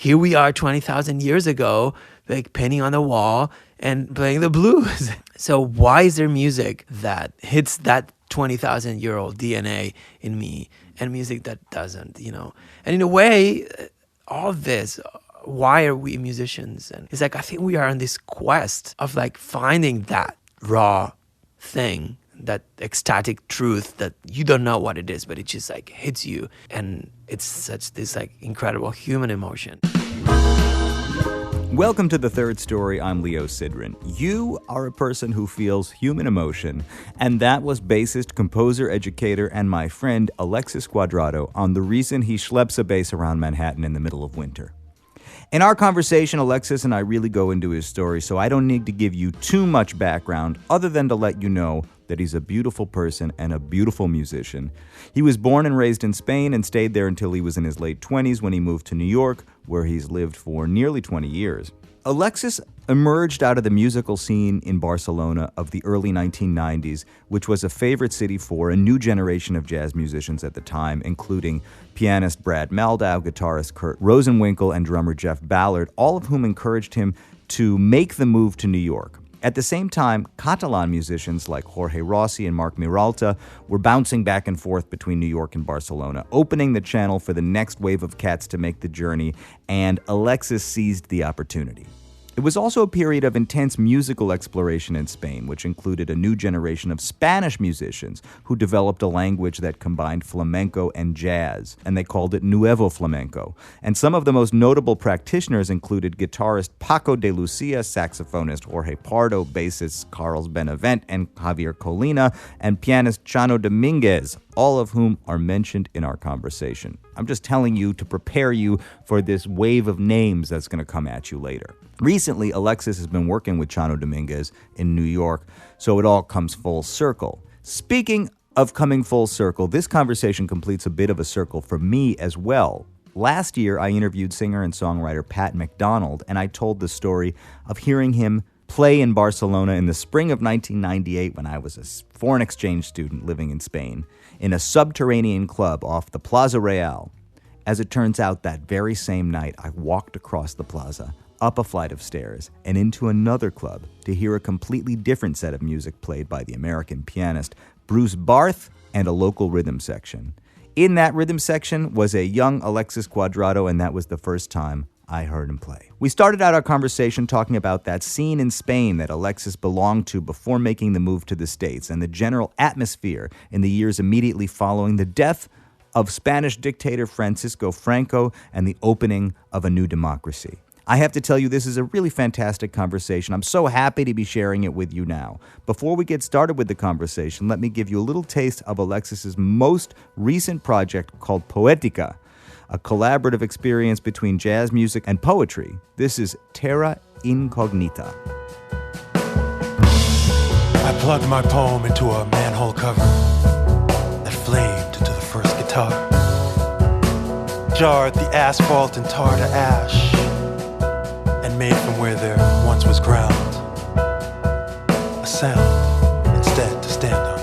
here we are 20,000 years ago, like painting on the wall and playing the blues. So why is there music that hits that 20,000-year-old DNA in me and music that doesn't, And in a way, all of this, why are we musicians? And it's like, I think we are on this quest of like finding that raw thing, that ecstatic truth that you don't know what it is, but it just like hits you. And it's such this like incredible human emotion. Welcome to The Third Story. I'm Leo Sidran. You are a person who feels human emotion, and that was bassist, composer, educator, and my friend Alexis Cuadrado on the reason he schleps a bass around Manhattan in the middle of winter. In our conversation, Alexis and I really go into his story, so I don't need to give you too much background other than to let you know that he's a beautiful person and a beautiful musician. He was born and raised in Spain and stayed there until he was in his late 20s when he moved to New York, where he's lived for nearly 20 years. Alexis emerged out of the musical scene in Barcelona of the early 1990s, which was a favorite city for a new generation of jazz musicians at the time, including pianist Brad Mehldau, guitarist Kurt Rosenwinkel, and drummer Jeff Ballard, all of whom encouraged him to make the move to New York. At the same time, Catalan musicians like Jorge Rossi and Marc Miralta were bouncing back and forth between New York and Barcelona, opening the channel for the next wave of cats to make the journey, and Alexis seized the opportunity. It was also a period of intense musical exploration in Spain, which included a new generation of Spanish musicians who developed a language that combined flamenco and jazz, and they called it Nuevo Flamenco. And some of the most notable practitioners included guitarist Paco de Lucia, saxophonist Jorge Pardo, bassists Carlos Benavent and Javier Colina, and pianist Chano Dominguez, all of whom are mentioned in our conversation. I'm just telling you to prepare you for this wave of names that's going to come at you later. Recently, Alexis has been working with Chano Dominguez in New York, so it all comes full circle. Speaking of coming full circle, this conversation completes a bit of a circle for me as well. Last year, I interviewed singer and songwriter Pat McDonald, and I told the story of hearing him play in Barcelona in the spring of 1998 when I was a foreign exchange student living in Spain, in a subterranean club off the Plaza Real. As it turns out, that very same night, I walked across the plaza, up a flight of stairs, and into another club to hear a completely different set of music played by the American pianist Bruce Barth and a local rhythm section. In that rhythm section was a young Alexis Cuadrado, and that was the first time I heard him play. We started out our conversation talking about that scene in Spain that Alexis belonged to before making the move to the States and the general atmosphere in the years immediately following the death of Spanish dictator Francisco Franco and the opening of a new democracy. I have to tell you, this is a really fantastic conversation. I'm so happy to be sharing it with you now. Before we get started with the conversation, let me give you a little taste of Alexis's most recent project called Poetica, a collaborative experience between jazz music and poetry. This is Terra Incognita. I plugged my poem into a manhole cover that flamed into the first guitar, jarred the asphalt and tar to ash, and made from where there once was ground a sound instead to stand on.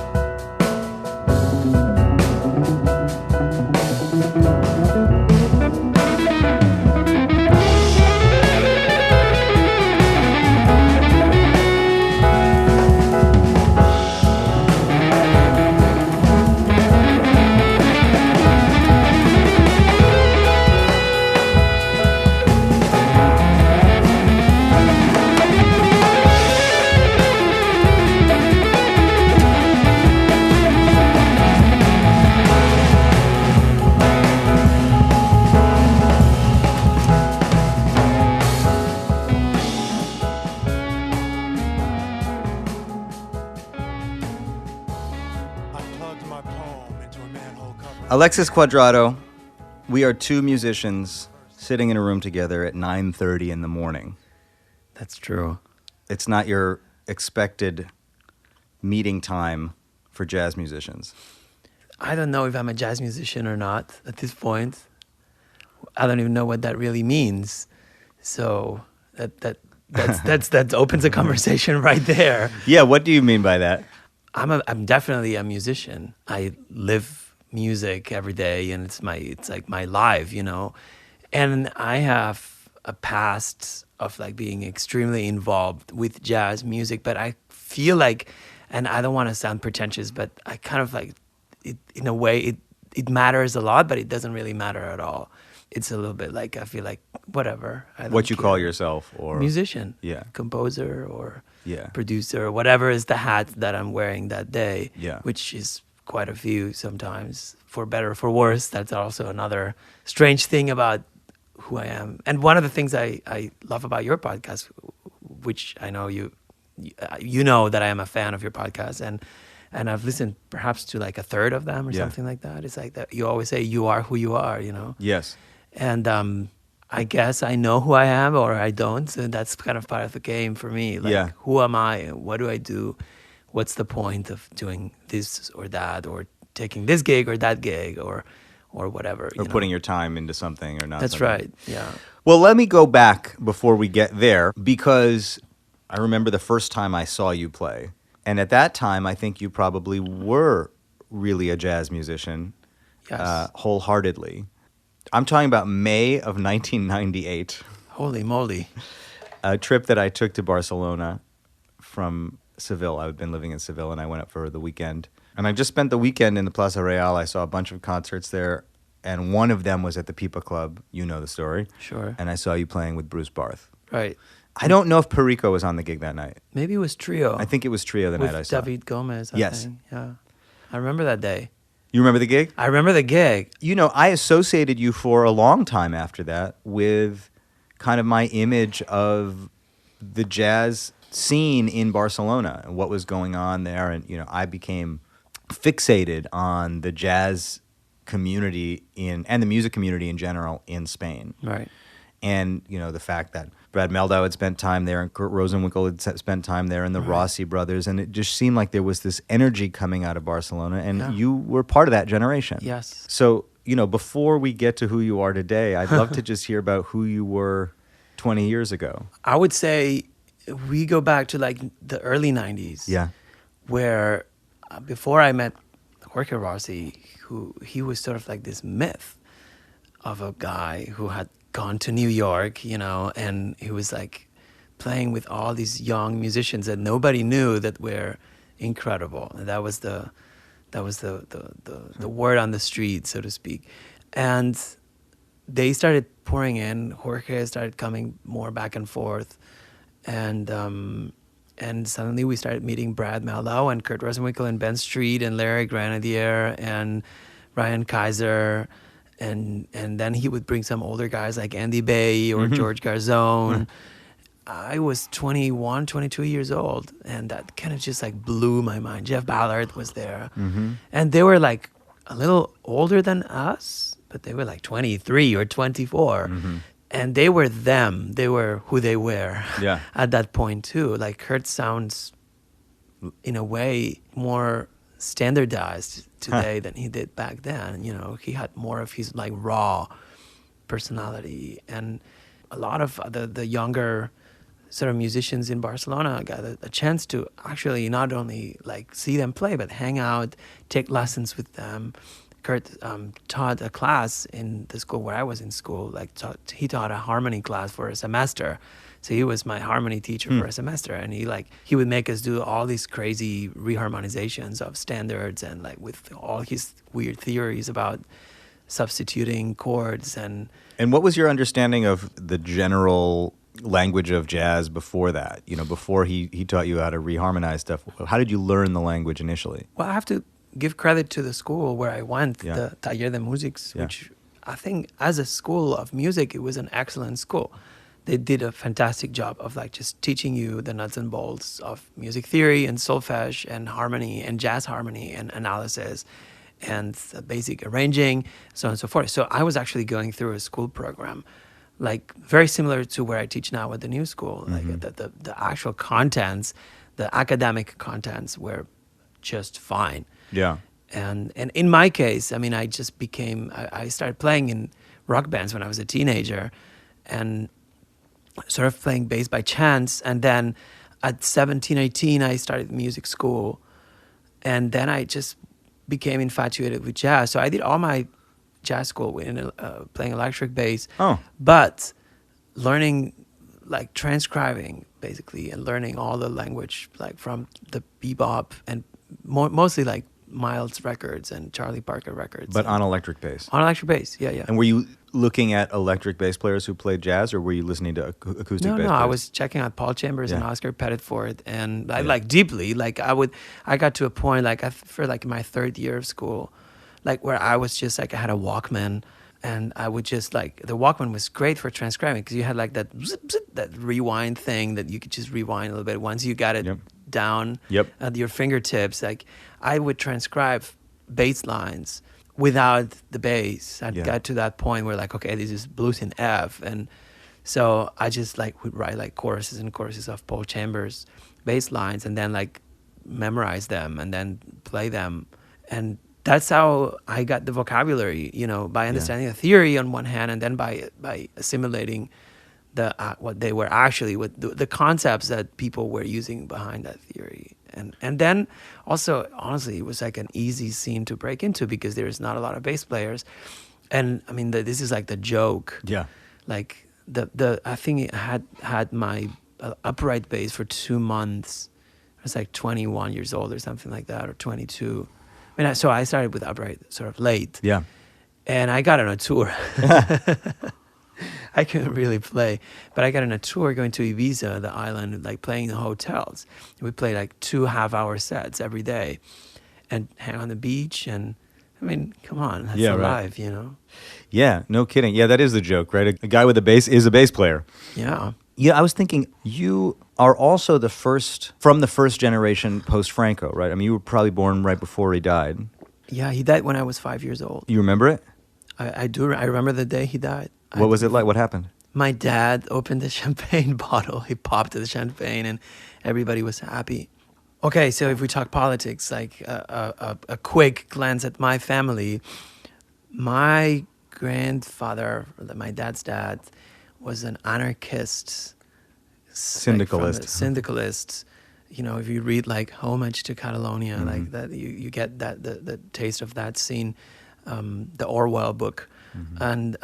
Alexis Cuadrado, we are two musicians sitting in a room together at 9:30 in the morning. That's true. It's not your expected meeting time for jazz musicians. I don't know if I'm a jazz musician or not at this point. I don't even know what that really means. So that opens a conversation right there. Yeah, what do you mean by that? I'm definitely a musician. I live music every day, and it's like my life, And I have a past of like being extremely involved with jazz music, but I feel like, and I don't want to sound pretentious, but I kind of like it in a way. It matters a lot, but it doesn't really matter at all. It's a little bit like I feel like whatever. I don't What you care. call yourself, or Musician, Yeah. composer, or Yeah. producer, or whatever is the hat that I'm wearing that day. Yeah. Which is quite a few sometimes, for better or for worse. That's also another strange thing about who I am. And one of the things I love about your podcast, which I know you know that I am a fan of your podcast, and I've listened perhaps to like a third of them or Yeah. something like that. It's like that you always say you are who you are, you know? Yes. And I guess I know who I am or I don't. So that's kind of part of the game for me. Like, Yeah. who am I? What do I do? What's the point of doing this or that, or taking this gig or that gig, or whatever? Or putting your time into something or not. That's something. right. Yeah. Well, let me go back before we get there, because I remember the first time I saw you play. And at that time, I think you probably were really a jazz musician, Yes. wholeheartedly. I'm talking about May of 1998, Holy moly. a trip that I took to Barcelona from Seville. I've been living in Seville, and I went up for the weekend. And I just spent the weekend in the Plaza Real. I saw a bunch of concerts there, and one of them was at the Pipa Club. You know the story. Sure. And I saw you playing with Bruce Barth. Right. I don't know if Perico was on the gig that night. Maybe it was Trio. I think it was Trio the with night I saw. David Gomez. I Yes. think. Yeah. I remember that day. You remember the gig? I remember the gig. You know, I associated you for a long time after that with kind of my image of the jazz scene in Barcelona and what was going on there. And, you know, I became fixated on the jazz community and the music community in general in Spain. Right. And, you know, the fact that Brad Mehldau had spent time there and Kurt Rosenwinkel had spent time there and the Rossi brothers. And it just seemed like there was this energy coming out of Barcelona. And Yeah. you were part of that generation. Yes. So, you know, before we get to who you are today, I'd love to just hear about who you were 20 years ago. I would say we go back to like the early 90s. Yeah. Where before I met Jorge Rossi, he was sort of like this myth of a guy who had gone to New York, you know, and he was like playing with all these young musicians that nobody knew that were incredible. And that was the word on the street, so to speak. And they started pouring in. Jorge started coming more back and forth, and suddenly we started meeting Brad Mehldau and Kurt Rosenwinkel and Ben Street and Larry Grenadier and Ryan Kaiser. And then he would bring some older guys like Andy Bay or George Garzone. I was 21, 22 years old, and that kind of just like blew my mind. Jeff Ballard was there. And they were like a little older than us, but they were like 23 or 24. And they were them. They were who they were Yeah. at that point too. Like Kurt sounds, in a way, more standardized today than he did back then. You know, he had more of his like raw personality, and a lot of the younger sort of musicians in Barcelona got a chance to actually not only like see them play, but hang out, take lessons with them. Kurt taught a class in the school where I was in school. He taught a harmony class for a semester. So he was my harmony teacher for a semester, and he would make us do all these crazy reharmonizations of standards, and like with all his weird theories about substituting chords. And what was your understanding of the general language of jazz before that? You know, before he taught you how to reharmonize stuff, how did you learn the language initially? Well, I have to give credit to the school where I went, Yeah. the Taller de Musics, Yeah. which I think as a school of music, it was an excellent school. They did a fantastic job of like just teaching you the nuts and bolts of music theory and solfege and harmony and jazz harmony and analysis and basic arranging, so on and so forth. So I was actually going through a school program, like very similar to where I teach now at the new school. Like the actual contents, the academic contents were just fine. Yeah. And in my case, I mean, I started playing in rock bands when I was a teenager, and sort of playing bass by chance. And then at 17, 18, I started music school. And then I just became infatuated with jazz. So I did all my jazz school in playing electric bass. Oh. But learning, like transcribing basically, and learning all the language, like from the bebop and mostly like Miles records and Charlie Parker records. But on electric bass. On electric bass, yeah. And were you looking at electric bass players who played jazz, or were you listening to acoustic bass players? I was checking out Paul Chambers and Oscar Petitford, and I like deeply. Like I got to a point like for like my third year of school, like where I was just like I had a Walkman, and I would just like the Walkman was great for transcribing because you had like that zip, zip, that rewind thing that you could just rewind a little bit once you got it down at your fingertips. Like I would transcribe bass lines without the bass. I got to that point where like, okay, this is blues in F. And so I just like would write like choruses and choruses of Paul Chambers bass lines and then like memorize them and then play them. And that's how I got the vocabulary, you know, by understanding the theory on one hand and then by assimilating the what they were actually, what the concepts that people were using behind that theory. And then also, honestly, it was like an easy scene to break into because there's not a lot of bass players. And I mean, this is like the joke. Yeah. Like I think I had my upright bass for 2 months. I was like 21 years old or something like that, or 22. I mean, so I started with upright sort of late. Yeah. And I got on a tour. I couldn't really play, but I got on a tour going to Ibiza, the island, like playing in hotels. We played like 2 half-hour sets every day and hang on the beach. And I mean, come on, that's life, you know? Yeah, no kidding. Yeah, that is the joke, right? A guy with a bass is a bass player. Yeah. Yeah, I was thinking you are also from the first generation post-Franco, right? I mean, you were probably born right before he died. Yeah, he died when I was 5 years old. You remember it? I do. I remember the day he died. What was it like? What happened? My dad opened the champagne bottle. He popped the champagne and everybody was happy. Okay, so if we talk politics, like a quick glance at my family, my grandfather, my dad's dad, was an anarchist. Syndicalist. Like syndicalist. You know, if you read like Homage to Catalonia, like that, you get that the taste of that scene, the Orwell book. And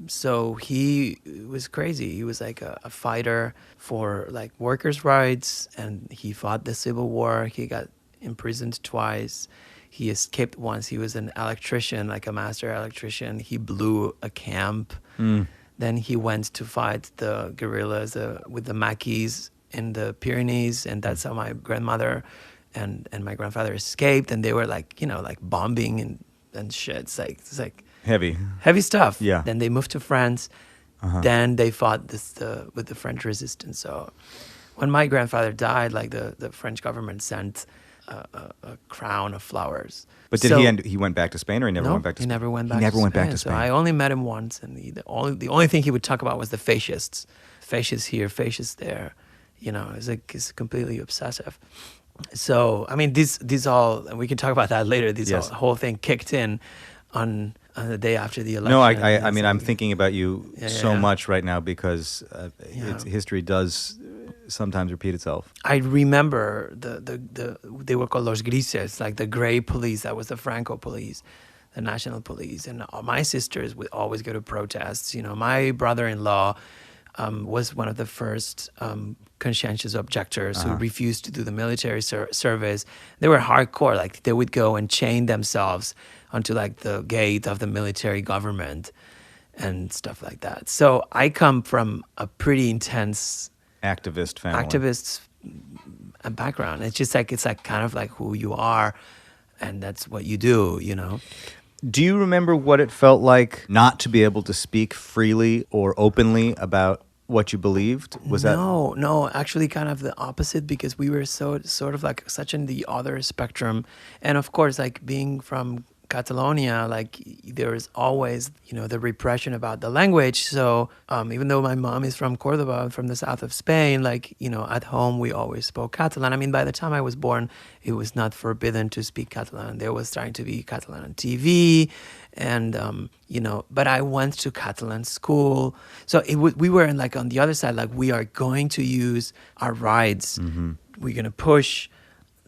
so he was crazy. He was like a fighter for like workers' rights, and he fought the Civil War. He got imprisoned twice. He escaped once. He was an electrician, like a master electrician. He blew a camp. Then he went to fight the guerrillas with the Maquis in the Pyrenees, and that's how my grandmother and my grandfather escaped. And they were like, you know, like bombing and shit. It's like heavy stuff. Yeah. Then they moved to France. Then they fought with the French resistance. So when my grandfather died, like the French government sent a crown of flowers. But he went back to Spain, or he never went back to Spain? He never went back to Spain. So I only met him once, and the only thing he would talk about was the fascists. Fascists here, fascists there. You know, it's completely obsessive. So I mean, these all, and we can talk about that later. Whole thing kicked in on the day after the election. No, I mean, I'm thinking about you so much right now because history does sometimes repeat itself. I remember they were called Los Grises, like the gray police. That was the Franco police, the national police. And my sisters would always go to protests. You know, my brother-in-law was one of the first conscientious objectors who refused to do the military service. They were hardcore. Like they would go and chain themselves onto like the gate of the military government and stuff like that. So I come from a pretty intense activist family. Activist background. It's like kind of like who you are, and that's what you do, you know. Do you remember what it felt like not to be able to speak freely or openly about what you believed? No, actually kind of the opposite, because we were so sort of like such in the other spectrum. And of course, like being from Catalonia, like there is always, you know, the repression about the language. So even though my mom is from Cordoba, from the south of Spain, like, you know, at home we always spoke Catalan. I mean, by the time I was born, it was not forbidden to speak Catalan. There was starting to be Catalan on TV, and you know, but I went to Catalan school. So we were in like on the other side, like we are going to use our rights. We're gonna push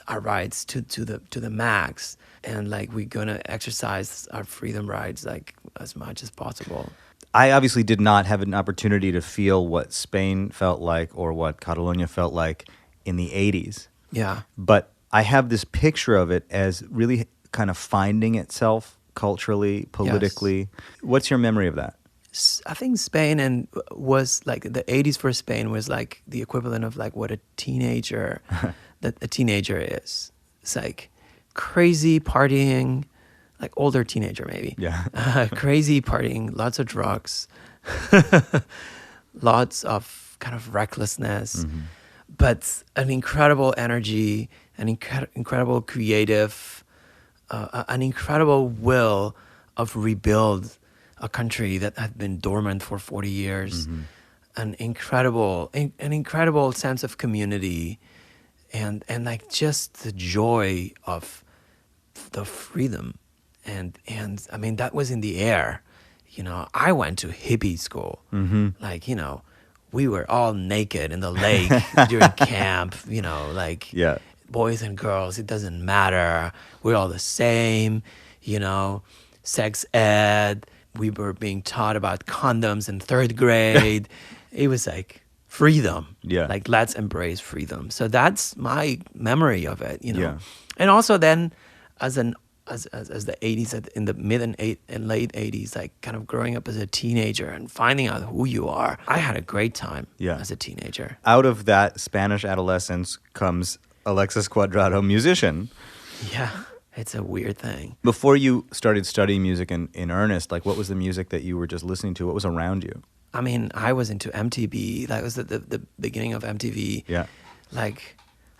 our rights to the max. And like we're gonna exercise our freedom rights like as much as possible. I obviously did not have an opportunity to feel what Spain felt like or what Catalonia felt like in the 80s. Yeah. But I have this picture of it as really kind of finding itself culturally, politically. What's your memory of that? I think Spain was like the 80s for Spain was like the equivalent of like what a teenager is. It's like crazy partying, like older teenager maybe. Yeah. Crazy partying, lots of drugs, lots of kind of recklessness, but an incredible energy, an incredible creative, an incredible will of rebuild a country that had been dormant for 40 years, an incredible sense of community, and like just the joy of the freedom, and I mean that was in the air. You know, I went to hippie school, like, you know, we were all naked in the lake during camp. You know, like boys and girls, it doesn't matter. We're all the same. You know, sex ed. We were being taught about condoms in 3rd grade. It was like freedom. Yeah. Like, let's embrace freedom. So that's my memory of it, you know. Yeah. And also then as the 80s, in the mid and late 80s, like kind of growing up as a teenager and finding out who you are, I had a great time as a teenager. Out of that Spanish adolescence comes Alexis Cuadrado, musician. Yeah. It's a weird thing. Before you started studying music in earnest, like what was the music that you were just listening to? What was around you? I mean, I was into MTV. That was the beginning of MTV. Yeah. Like,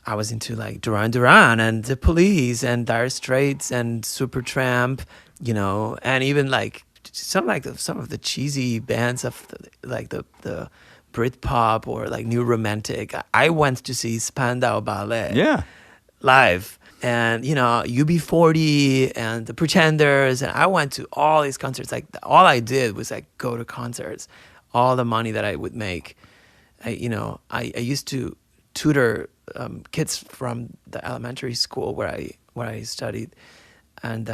I was into like Duran Duran and The Police and Dire Straits and Supertramp, you know, and even like some of the cheesy bands of the Britpop or like New Romantic. I went to see Spandau Ballet live. And, you know, UB40 and the Pretenders. And I went to all these concerts. Like, all I did was, like, go to concerts. All the money that I would make. I used to tutor kids from the elementary school where I studied. And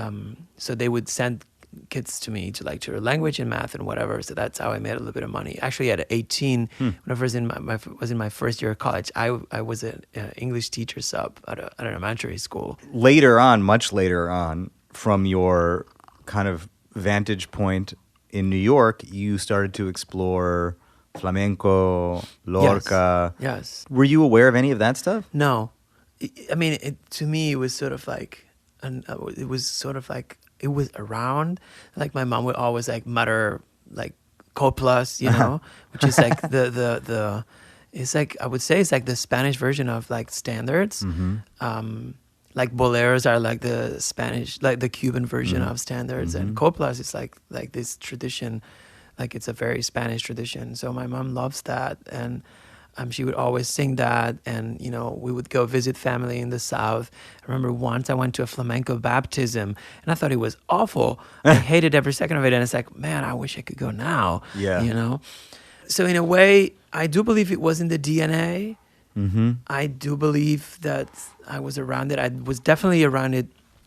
so they would send kids to me to lecture language and math and whatever. So that's how I made a little bit of money. Actually, at 18, when I was in my first year of college, I was an English teacher sub at an elementary school. Later on, much later on, from your kind of vantage point in New York, you started to explore flamenco, Lorca. Yes. Were you aware of any of that stuff? No. I mean, to me, it was sort of like, it was around. Like, my mom would always like mutter like coplas, you know, which is like the it's like, I would say it's like the Spanish version of like standards. Like boleros are like the Spanish, like the Cuban version of standards, and coplas is like this tradition, like it's a very Spanish tradition. So my mom loves that, and she would always sing that, and, you know, we would go visit family in the South. I remember once I went to a flamenco baptism, and I thought it was awful. I hated every second of it, and it's like, man, I wish I could go now, you know? So in a way, I do believe it was in the DNA. I do believe that I was around it. I was definitely around it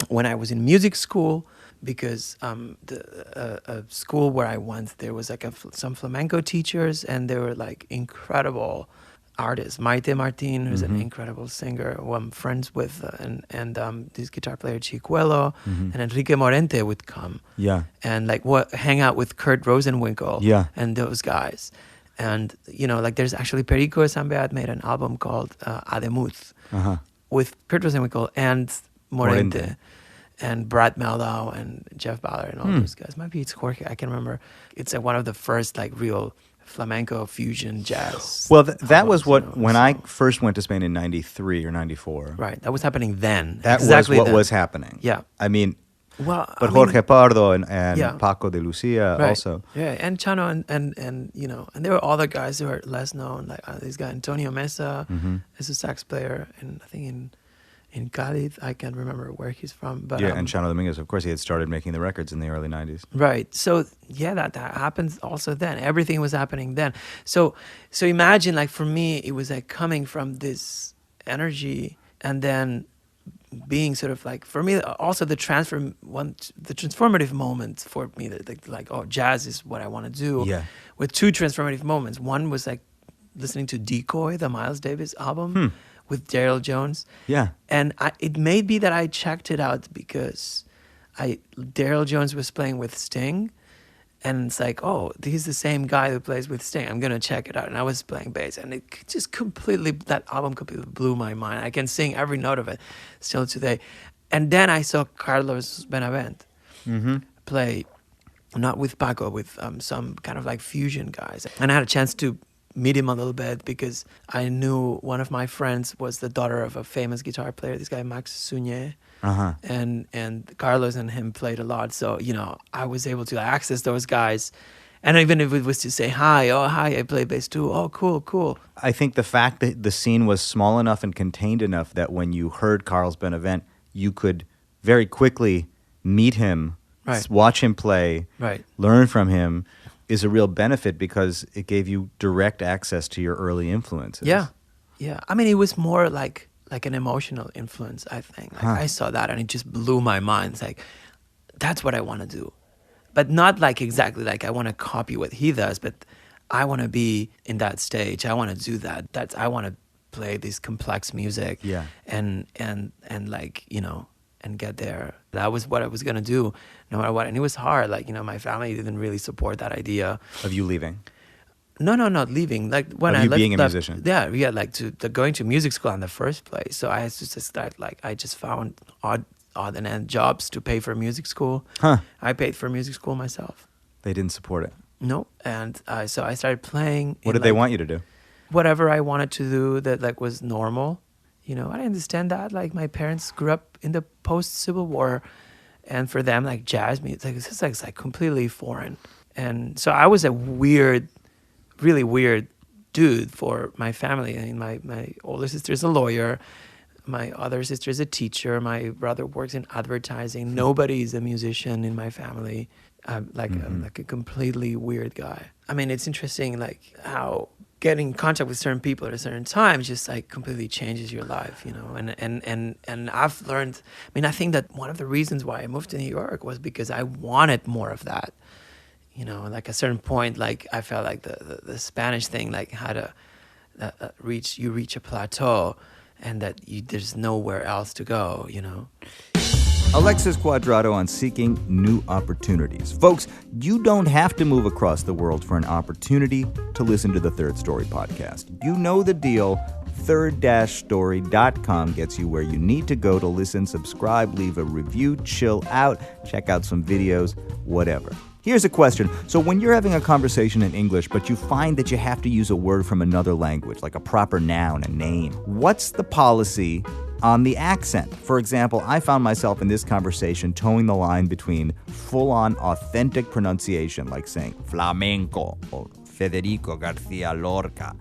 when I was in music school, because the school where I went, there was like some flamenco teachers, and they were like incredible artists. Maite Martin, who's an incredible singer who I'm friends with, and this guitar player Chicuelo, and Enrique Morente would come, and like hang out with Kurt Rosenwinkel, and those guys. And, you know, like there's actually Perico Sambeat made an album called Ademuth with Kurt Rosenwinkel and Morente. And Brad Meldau and Jeff Ballard and all those guys. Maybe it's Jorge, I can't remember. It's one of the first like real flamenco fusion jazz. Well, that was when I first went to Spain in 93 or 94. Right, that was happening then. That exactly was what was happening. Yeah. I mean, but Jorge Pardo and Paco de Lucia also. Yeah, and Chano and you know, and there were other guys who are less known, like this guy Antonio Mesa is a sax player, and I think in Cádiz, I can't remember where he's from. But and Chano Dominguez, of course, he had started making the records in the early 90s. Right. So, that happens also then. Everything was happening then. So imagine, like, for me, it was like coming from this energy and then being sort of like, for me, also the transformative moment for me, like, oh, jazz is what I want to do. Yeah. With two transformative moments. One was like listening to Decoy, the Miles Davis album with Daryl Jones. Yeah. And it may be that I checked it out because Daryl Jones was playing with Sting. And it's like, oh, he's the same guy who plays with Sting. I'm going to check it out. And I was playing bass. And it just that album completely blew my mind. I can sing every note of it still today. And then I saw Carlos Benavent play, not with Paco, with some kind of like fusion guys. And I had a chance to meet him a little bit because I knew one of my friends was the daughter of a famous guitar player, this guy Max Sunier. And Carlos and him played a lot, so I was able to access those guys, and even if it was to say hi, I play bass too, cool. I think the fact that the scene was small enough and contained enough that when you heard Carlos Benavent, you could very quickly meet him, watch him play, learn from him, is a real benefit because it gave you direct access to your early influences. Yeah. I mean, it was more like an emotional influence, I think. Like, I saw that and it just blew my mind. It's like, that's what I want to do. But not like exactly like I want to copy what he does, but I want to be in that stage. I want to do that. I want to play this complex music. Yeah. And like, and get there. That was what I was going to do no matter what. And it was hard. Like, my family didn't really support that idea. Of you leaving? No, not leaving. Like when of I you left, being a musician. Yeah, like to going to music school in the first place. So I had to just start. Like I just found odd and end jobs to pay for music school. I paid for music school myself. They didn't support it. No, and so I started playing. What did they want you to do? Whatever I wanted to do that like was normal. I understand that. Like my parents grew up in the post-Civil War, and for them like jazz music, it's like completely foreign. And so I was a really weird dude for my family. I mean, my older sister is a lawyer. My other sister is a teacher. My brother works in advertising. Nobody is a musician in my family. I'm like a completely weird guy. I mean, it's interesting like how getting in contact with certain people at a certain time just like completely changes your life, And I've learned, I mean, I think that one of the reasons why I moved to New York was because I wanted more of that. Like a certain point, like I felt like the Spanish thing, like had you reach a plateau, and that there's nowhere else to go. Alexis Cuadrado on seeking new opportunities. Folks, you don't have to move across the world for an opportunity to listen to the Third Story podcast. You know the deal. third-story.com gets you where you need to go to listen, subscribe, leave a review, chill out, check out some videos, whatever. Here's a question. So when you're having a conversation in English, but you find that you have to use a word from another language, like a proper noun, a name, what's the policy on the accent? For example, I found myself in this conversation towing the line between full-on authentic pronunciation, like saying flamenco or Federico Garcia Lorca,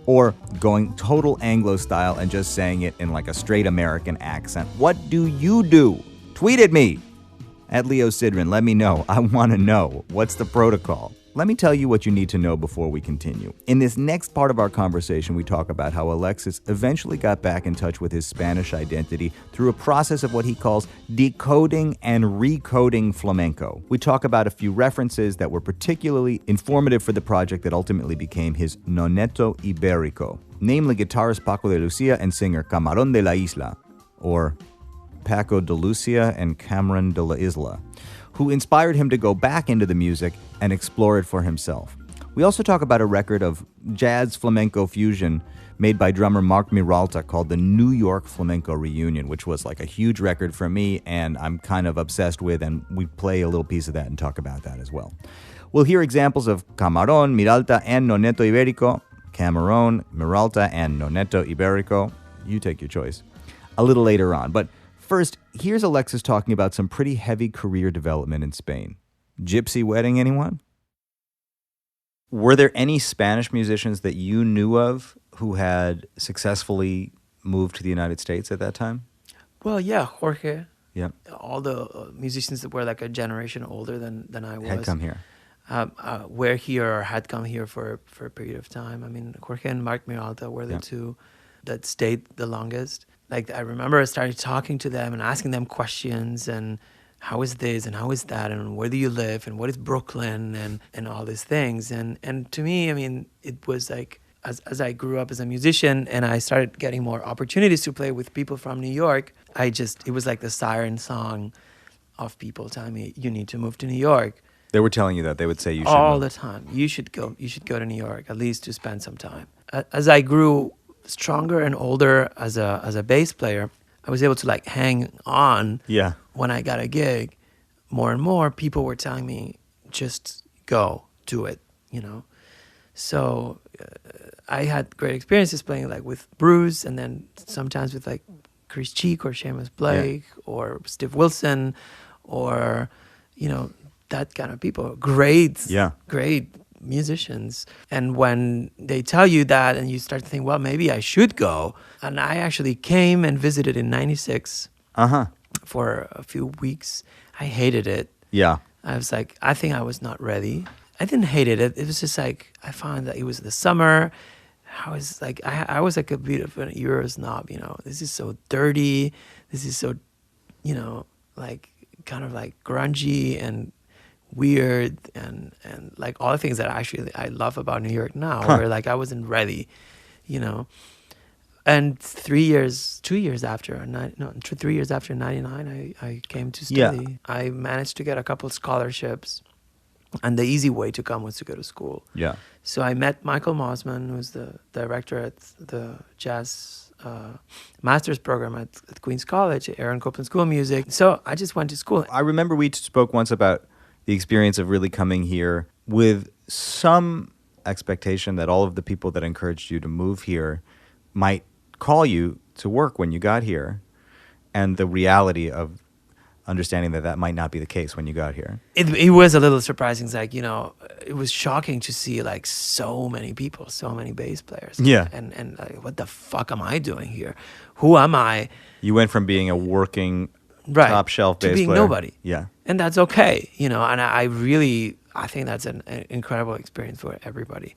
or going total Anglo style and just saying it in like a straight American accent. What do you do? Tweet at me at Leo Sidran. Let me know. I want to know. What's the protocol? Let me tell you what you need to know before we continue. In this next part of our conversation, we talk about how Alexis eventually got back in touch with his Spanish identity through a process of what he calls decoding and recoding flamenco. We talk about a few references that were particularly informative for the project that ultimately became his Noneto Ibérico, namely guitarist Paco de Lucia and singer Camarón de la Isla, or Paco de Lucia and Cameron de la Isla, who inspired him to go back into the music and explore it for himself. We also talk about a record of jazz flamenco fusion made by drummer Mark Miralta called the New York Flamenco Reunion, which was like a huge record for me and I'm kind of obsessed with, and we play a little piece of that and talk about that as well. We'll hear examples of Camarón, Miralta, and Noneto Ibérico, Camarón, Miralta, and Noneto Ibérico. You take your choice. A little later on, but first, here's Alexis talking about some pretty heavy career development in Spain. Gypsy wedding, anyone? Were there any Spanish musicians that you knew of who had successfully moved to the United States at that time? Well, yeah, Jorge. Yeah. All the musicians that were like a generation older than I was. Had come here. Were here or had come here for a period of time. I mean, Jorge and Mark Miralta were the two that stayed the longest. Like I remember I started talking to them and asking them questions and how is this and how is that and where do you live and what is Brooklyn and all these things. And to me, I mean, it was like as I grew up as a musician and I started getting more opportunities to play with people from New York, it was like the siren song of people telling me, you need to move to New York. They were telling you that. They would say you should all move. the time. You should go to New York, at least to spend some time. As I grew stronger and older as a bass player, I was able to like hang on. Yeah. When I got a gig, more and more people were telling me, just go, do it, you know. So I had great experiences playing like with Bruce and then sometimes with like Chris Cheek or Seamus Blake or Steve Wilson or, you know, that kind of people. Great musicians. And when they tell you that and you start to think, well, maybe I should go. And I actually came and visited in 96 for a few weeks. I hated it. Yeah. I was like, I think I was not ready. I didn't hate it. It was just like, I found that it was the summer. I was like a bit of an Euro snob, you know. This is so dirty. This is so, you know, like kind of like grungy and weird and like all the things that I love about New York now, where like I wasn't ready, you know. And 3 years after 99, I came to study. Yeah. I managed to get a couple scholarships, and the easy way to come was to go to school. Yeah. So I met Michael Mosman, who's the director at the jazz master's program at Queen's College, Aaron Copland School of Music. So I just went to school. I remember we spoke once about the experience of really coming here with some expectation that all of the people that encouraged you to move here might call you to work when you got here, and the reality of understanding that might not be the case when you got here. It was a little surprising. It's like, you know, it was shocking to see like so many people, so many bass players. Yeah. And like, what the fuck am I doing here? Who am I? You went from being a working top shelf bass to being player. Nobody. Yeah. And that's okay, you know, and I think that's an incredible experience for everybody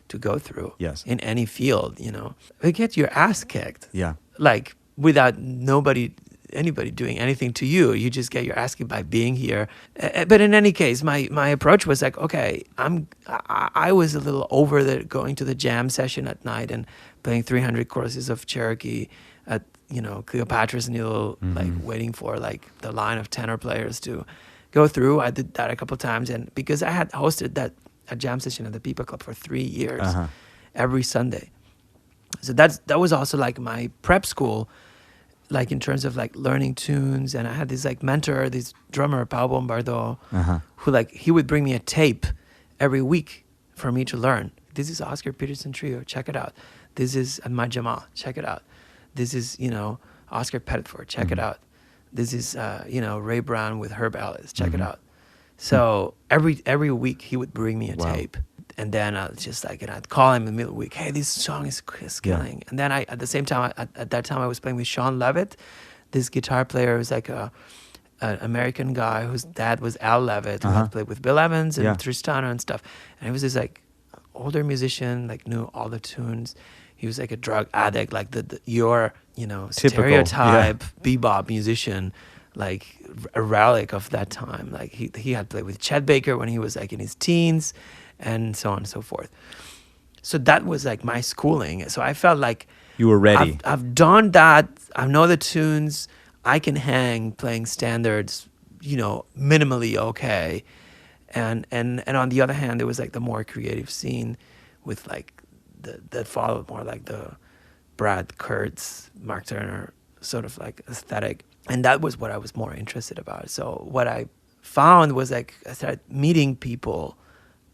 to go through. Yes. In any field, you know. You get your ass kicked. Yeah. Like without anybody doing anything to you. You just get your ass kicked by being here. But in any case, my approach was like, okay, I was a little over going to the jam session at night and playing 300 courses of Cherokee at, you know, Cleopatra's Needle, like waiting for like the line of tenor players to go through. I did that a couple of times, and because I had hosted a jam session at the People Club for 3 years, every Sunday. So that was also like my prep school, like in terms of like learning tunes. And I had this like mentor, this drummer, Paul Bombardo, who like, he would bring me a tape every week for me to learn. This is Oscar Peterson Trio, check it out. This is Ahmad Jamal, check it out. This is, you know, Oscar Pettiford, check it out. This is, you know, Ray Brown with Herb Ellis, check it out. So every week he would bring me a tape. And then I was just like, and I'd call him in the middle of the week, hey, this song is killing. Yeah. And then at the same time, at that time I was playing with Sean Levitt, this guitar player who's like an American guy whose dad was Al Levitt, who had played with Bill Evans and Tristano and stuff. And he was this like older musician, like knew all the tunes. He was like a drug addict, like your, you know, typical, stereotype bebop musician, like a relic of that time. Like he had played with Chet Baker when he was like in his teens, and so on and so forth. So that was like my schooling. So I felt like you were ready. I've done that. I know the tunes. I can hang playing standards, you know, minimally okay. And on the other hand, there was like the more creative scene with like that followed more like the Brad Kurtz, Mark Turner sort of like aesthetic. And that was what I was more interested about. So what I found was like I started meeting people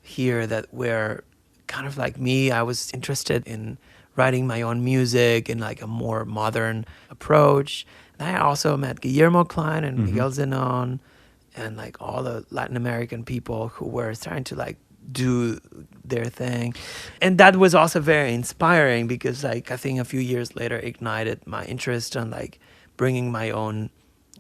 here that were kind of like me. I was interested in writing my own music in like a more modern approach. And I also met Guillermo Klein and Miguel Zenon and like all the Latin American people who were starting to like do their thing. And that was also very inspiring because like I think a few years later ignited my interest in like bringing my own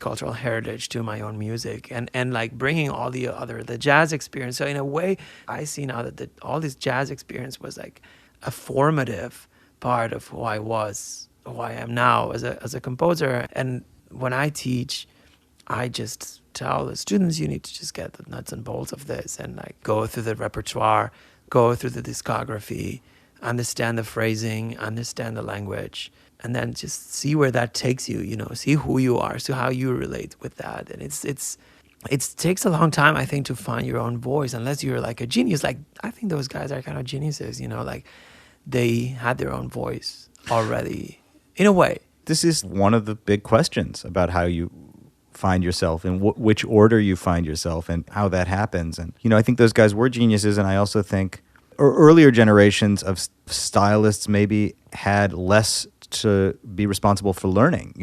cultural heritage to my own music and like bringing all the jazz experience. So in a way, I see now that all this jazz experience was like a formative part of who I was, who I am now as a composer. And when I teach, I just tell the students, you need to just get the nuts and bolts of this and like go through the repertoire, go through the discography, understand the phrasing, understand the language, and then just see where that takes you, see who you are, see how you relate with that. And it takes a long time, I think, to find your own voice, unless you're like a genius. Like, I think those guys are kind of geniuses, like they had their own voice already, in a way. This is one of the big questions about how you find yourself and which order you find yourself and how that happens. And, I think those guys were geniuses. And I also think earlier generations of stylists maybe had less to be responsible for learning.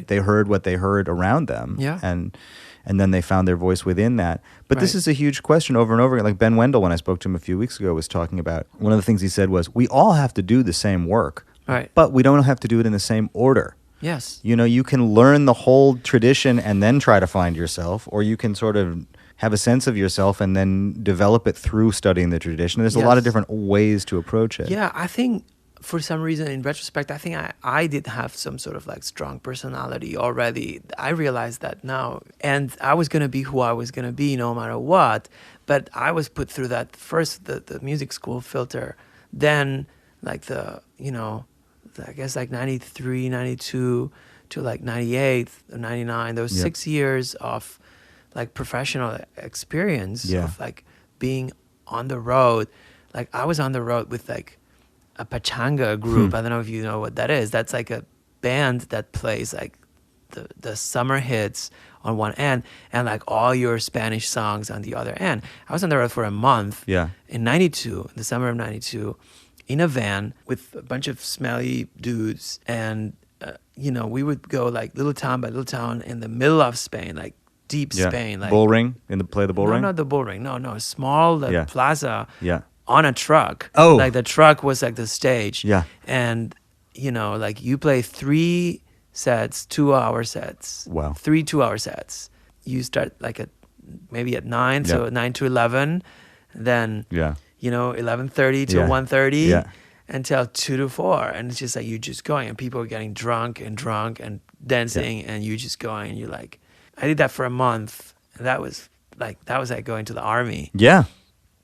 They heard what they heard around them. Yeah. And then they found their voice within that. But this is a huge question over and over again. Like Ben Wendell, when I spoke to him a few weeks ago, was talking about, one of the things he said was, we all have to do the same work, but we don't have to do it in the same order. Yes. You can learn the whole tradition and then try to find yourself, or you can sort of have a sense of yourself and then develop it through studying the tradition. There's a lot of different ways to approach it. Yeah, I think for some reason, in retrospect, I think I did have some sort of like strong personality already. I realized that now. And I was going to be who I was going to be no matter what. But I was put through that first, the music school filter, then like I guess like 93, 92 to like 98 or 99, those 6 years of like professional experience of like being on the road. Like I was on the road with like a pachanga group. I don't know if you know what that is. That's like a band that plays like the summer hits on one end and like all your Spanish songs on the other end. I was on the road for a month in 92, in the summer of 92, in a van with a bunch of smelly dudes. And, we would go like little town by little town in the middle of Spain, like deep Spain. Like Bull Ring? Play the Bull Ring? No, not the Bull Ring. No, small plaza. Yeah. On a truck. Oh. Like the truck was like the stage. Yeah. And, like you play 3 sets, 2-hour sets. Wow. 3 2-hour sets. You start like maybe at 9, so 9 to 11. Then, 11:30 to 1:30 until 2 to 4. And it's just like you just going and people are getting drunk and dancing and you just going and you're like, I did that for a month. And that was like going to the army. Yeah.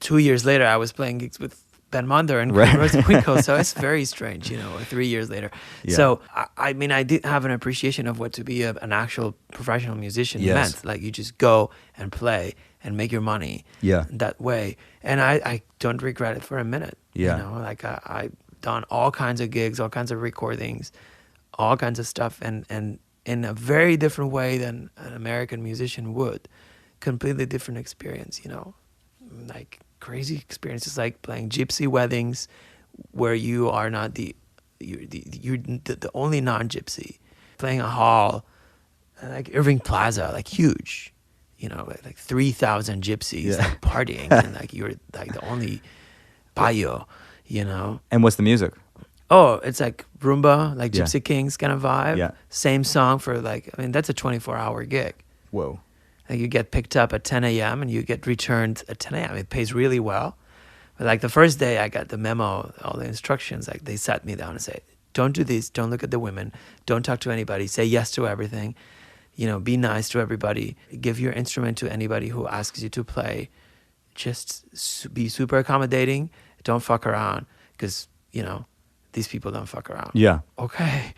2 years later, I was playing gigs with Ben Munder and Quico, so it's very strange, 3 years later. Yeah. So, I mean, I did have an appreciation of what to be an actual professional musician meant. Like, you just go and play and make your money that way. And I don't regret it for a minute. Yeah. Like, I've done all kinds of gigs, all kinds of recordings, all kinds of stuff, and in a very different way than an American musician would. Completely different experience, like crazy experiences, like playing gypsy weddings where you are not you're the only non-gypsy, playing a hall like Irving Plaza, like huge, like 3,000 gypsies like partying and like you're like the only payo, And what's the music? Oh, it's like rumba, like Gypsy Kings kind of vibe. Yeah. Same song for that's a 24-hour gig. Whoa. Like you get picked up at 10 a.m. and you get returned at 10 a.m. It pays really well. But like the first day I got the memo, all the instructions, like they sat me down and said, don't do this, don't look at the women, don't talk to anybody, say yes to everything, be nice to everybody, give your instrument to anybody who asks you to play, just be super accommodating, don't fuck around, because, these people don't fuck around. Yeah. Okay.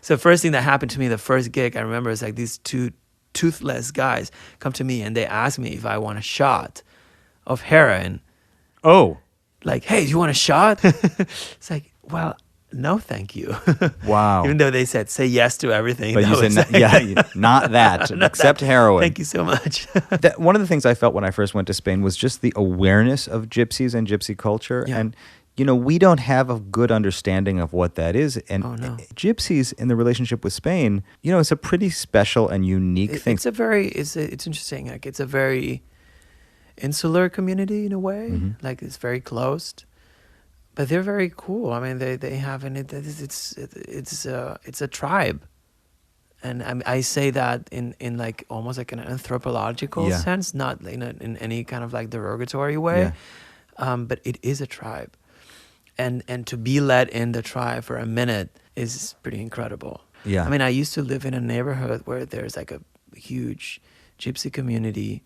So first thing that happened to me, the first gig, I remember is like these 2 toothless guys come to me and they ask me if I want a shot of heroin. Oh. Like, hey, do you want a shot? It's like, well, no, thank you. Wow. Even though they said, say yes to everything. But you said, not that, not except that. heroin. Thank you so much. One of the things I felt when I first went to Spain was just the awareness of gypsies and gypsy culture. Yeah. And, we don't have a good understanding of what that is. And gypsies in the relationship with Spain, it's a pretty special and unique thing. It's interesting. Like, it's a very insular community in a way. Mm-hmm. Like, it's very closed. But they're very cool. I mean, they have it's a tribe, and I say that in like almost like an anthropological sense, not in any kind of like derogatory way, but it is a tribe, and to be let in the tribe for a minute is pretty incredible. Yeah. I mean, I used to live in a neighborhood where there's like a huge gypsy community,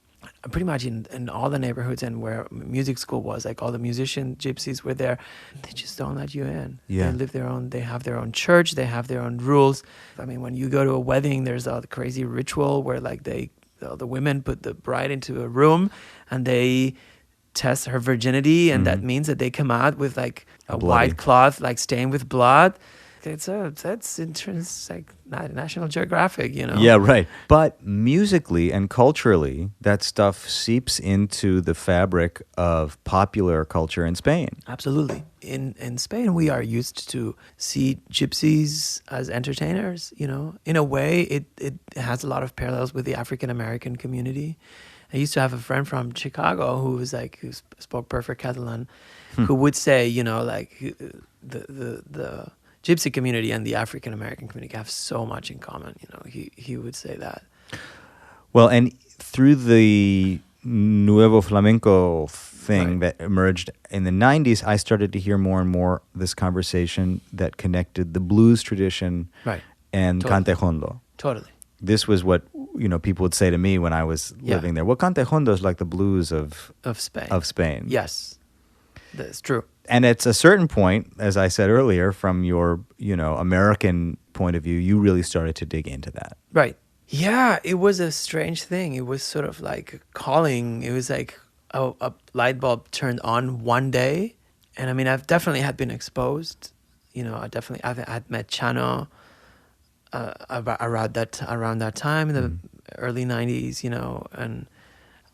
pretty much in all the neighborhoods, and where music school was, like all the musician gypsies were there. They just don't let you in. Yeah. They have their own church, they have their own rules. I mean, when you go to a wedding, there's a crazy ritual where like the women put the bride into a room and they test her virginity, and that means that they come out with like a white cloth like stained with blood. That's intrinsic, like National Geographic, you know. Yeah, right. But musically and culturally, that stuff seeps into the fabric of popular culture in Spain. Absolutely. In Spain, we are used to see gypsies as entertainers, you know. In a way, it has a lot of parallels with the African American community. I used to have a friend from Chicago who spoke perfect Catalan, who would say, you know, like the gypsy community and the African American community have so much in common. You know, he would say that. Well, and through the Nuevo Flamenco thing that emerged in the 90s, I started to hear more and more this conversation that connected the blues tradition and cante hondo. Totally. This was what, you know, people would say to me when I was living there. Well, cante hondo is like the blues of Spain. Yes, that's true. And at a certain point, as I said earlier, from your, you know, American point of view, you really started to dig into that. Right. Yeah, it was a strange thing. It was sort of like calling. It was like a light bulb turned on one day. And I mean, I've definitely had been exposed. You know, I'd met Chano around that time in the early 90s, you know, and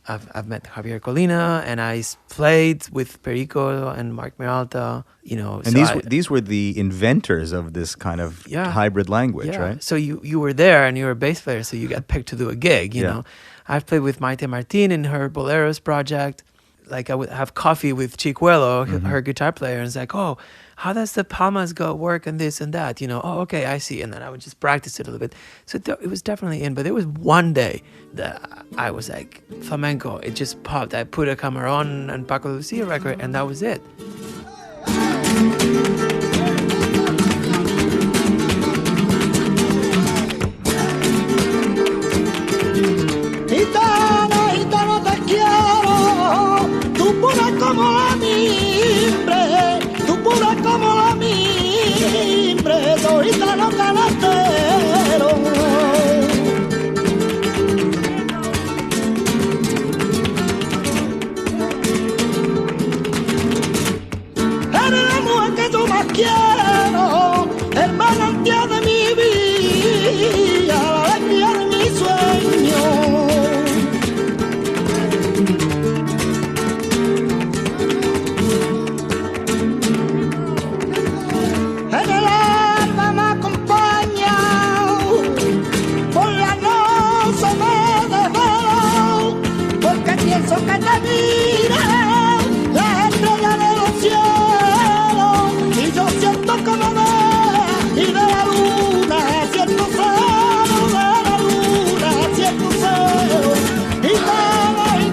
I've met Javier Colina, and I played with Perico and Mark Miralta, you know. And so these were the inventors of this kind of hybrid language, right? So you were there, and you were a bass player, so you got picked to do a gig, you know. I've played with Maite Martin in her Boleros project. Like, I would have coffee with Chicuelo, her guitar player, and it's like, oh, how does the palmas work and this and that, you know? Oh, okay, I see. And then I would just practice it a little bit. So it was definitely in. But there was one day that I was like, flamenco, it just popped. I put a Camarón and Paco de Lucia record, and that was it. Quiero el manantial de mi vida, la alegría de mi sueño. En el alma me acompaña, por la noche me desvelo, porque pienso que te mira la estrella de los cielos. Yo siento como ve, y de la luna siento cero, de la luna siento cero, y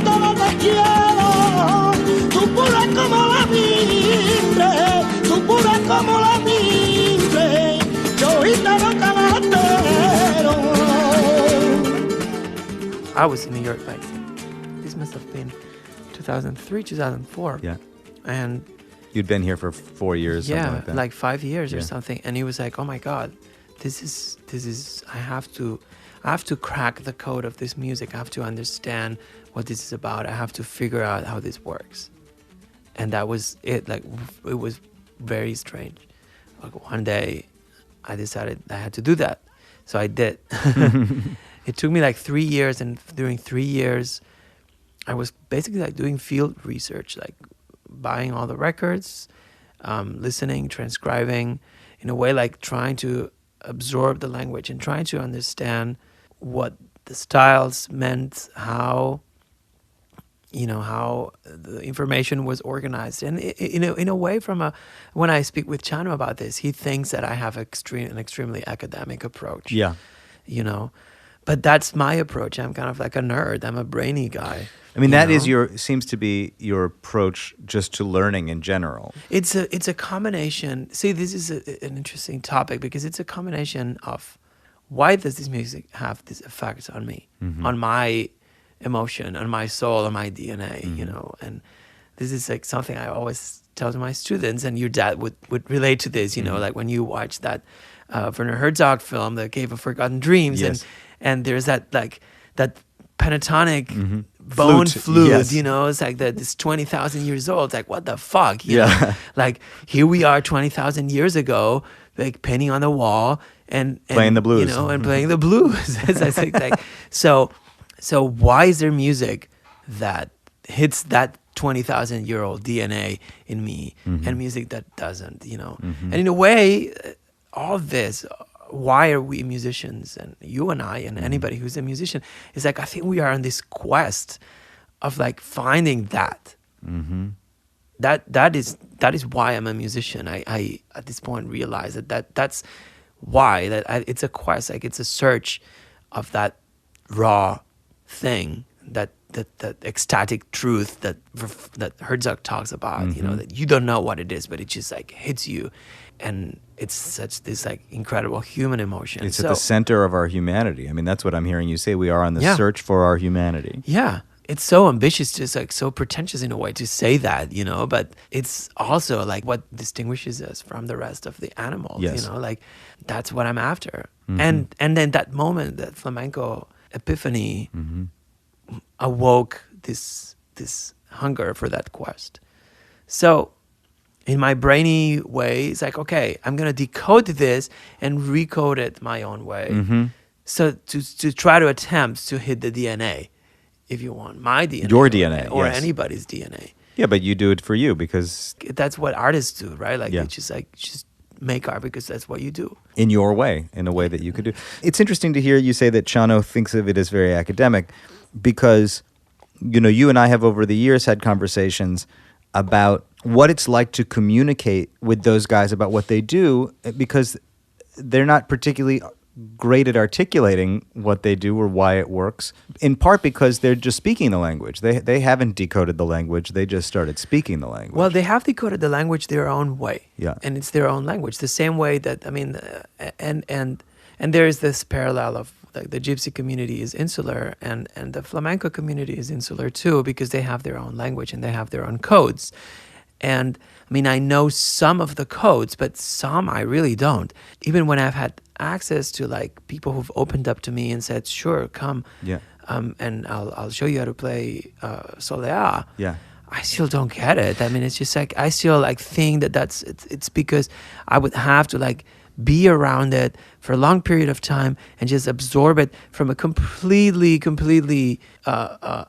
todo te quiero, tú pura como la mimbre, tú pura como la mimbre, yo gitano canastero. I was in New York, like, this must have been 2003, 2004. Yeah. And you'd been here for 4 years, something like that. Like 5 years or something. And he was like, oh my God, this is I have to crack the code of this music. I have to understand what this is about. I have to figure out how this works. And that was it. Like, it was very strange. Like, one day I decided I had to do that. So I did. It took me like 3 years, and during 3 years I was basically like doing field research, like buying all the records, listening, transcribing, in a way like trying to absorb the language and trying to understand what the styles meant, how the information was organized. And in a way, when I speak with Chano about this, he thinks that I have an extremely academic approach. Yeah. You know, But that's my approach. I'm kind of like a nerd. I'm a brainy guy. I mean, that is know? seems to be your approach just to learning in general. It's a combination. See, this is an interesting topic because it's a combination of why does this music have this effect on me, on my emotion, on my soul, on my DNA, you know? And this is like something I always tell to my students, and your dad would relate to this, you know, like when you watch that Werner Herzog film, The Cave of Forgotten Dreams, Yes. and there's that pentatonic bone flute, yes. you know, it's like that it's 20,000 years old. It's like, what the fuck? You Yeah. know? Like here we are 20,000 years ago, like painting on the wall and Playing the blues. you know, and playing the blues. It's like, so why is there music that hits that 20,000-year-old DNA in me and music that doesn't, you know? And in a way, all of this, why are we musicians, and you and I and anybody who's a musician, is like, I think we are on this quest of like finding that. That is why I'm a musician. I at this point realize that's why it's a quest, like it's a search of that raw thing, that ecstatic truth that Herzog talks about, you know, that you don't know what it is, but it just like hits you, and it's such this like incredible human emotion. It's at the center of our humanity. I mean, that's what I'm hearing you say. We are on the search for our humanity. Yeah. It's so ambitious, just like so pretentious in a way to say that, you know, but it's also like what distinguishes us from the rest of the animals, Yes. you know, like that's what I'm after. And then that moment, that flamenco epiphany awoke this hunger for that quest. So in my brainy way, it's like, okay, I'm going to decode this and recode it my own way. So to try to attempt to hit the DNA, if you want, my DNA. Your DNA, or yes. anybody's DNA. Yeah, but you do it for you because That's what artists do, right? Like Yeah. it's just make art because that's what you do. in your way, in a way that you could do. It's interesting to hear you say that Chano thinks of it as very academic because, you know, you and I have over the years had conversations about what it's like to communicate with those guys about what they do, because they're not particularly great at articulating what they do or why it works, in part because they're just speaking the language. They haven't decoded the language. They just started speaking the language. Well, they have decoded the language their own way. Yeah. And it's their own language. The same way that, I mean, and there is this parallel of like the gypsy community is insular and the flamenco community is insular too, because they have their own language and they have their own codes. And I mean, I know some of the codes, but some I really don't. Even when I've had access to like people who've opened up to me and said, sure, come. Yeah. And I'll show you how to play Soleá. Yeah. I still don't get it. I mean, it's just like, I still like think that it's because I would have to like be around it for a long period of time and just absorb it from a completely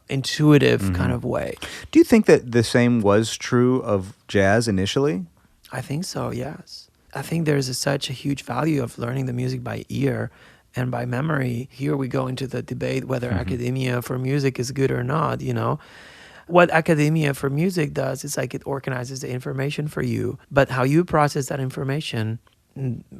intuitive kind of way. Do you think that the same was true of jazz initially? I think so, yes. I think there's such a huge value of learning the music by ear and by memory. Here we go into the debate whether academia for music is good or not, you know. What academia for music does is like it organizes the information for you, but how you process that information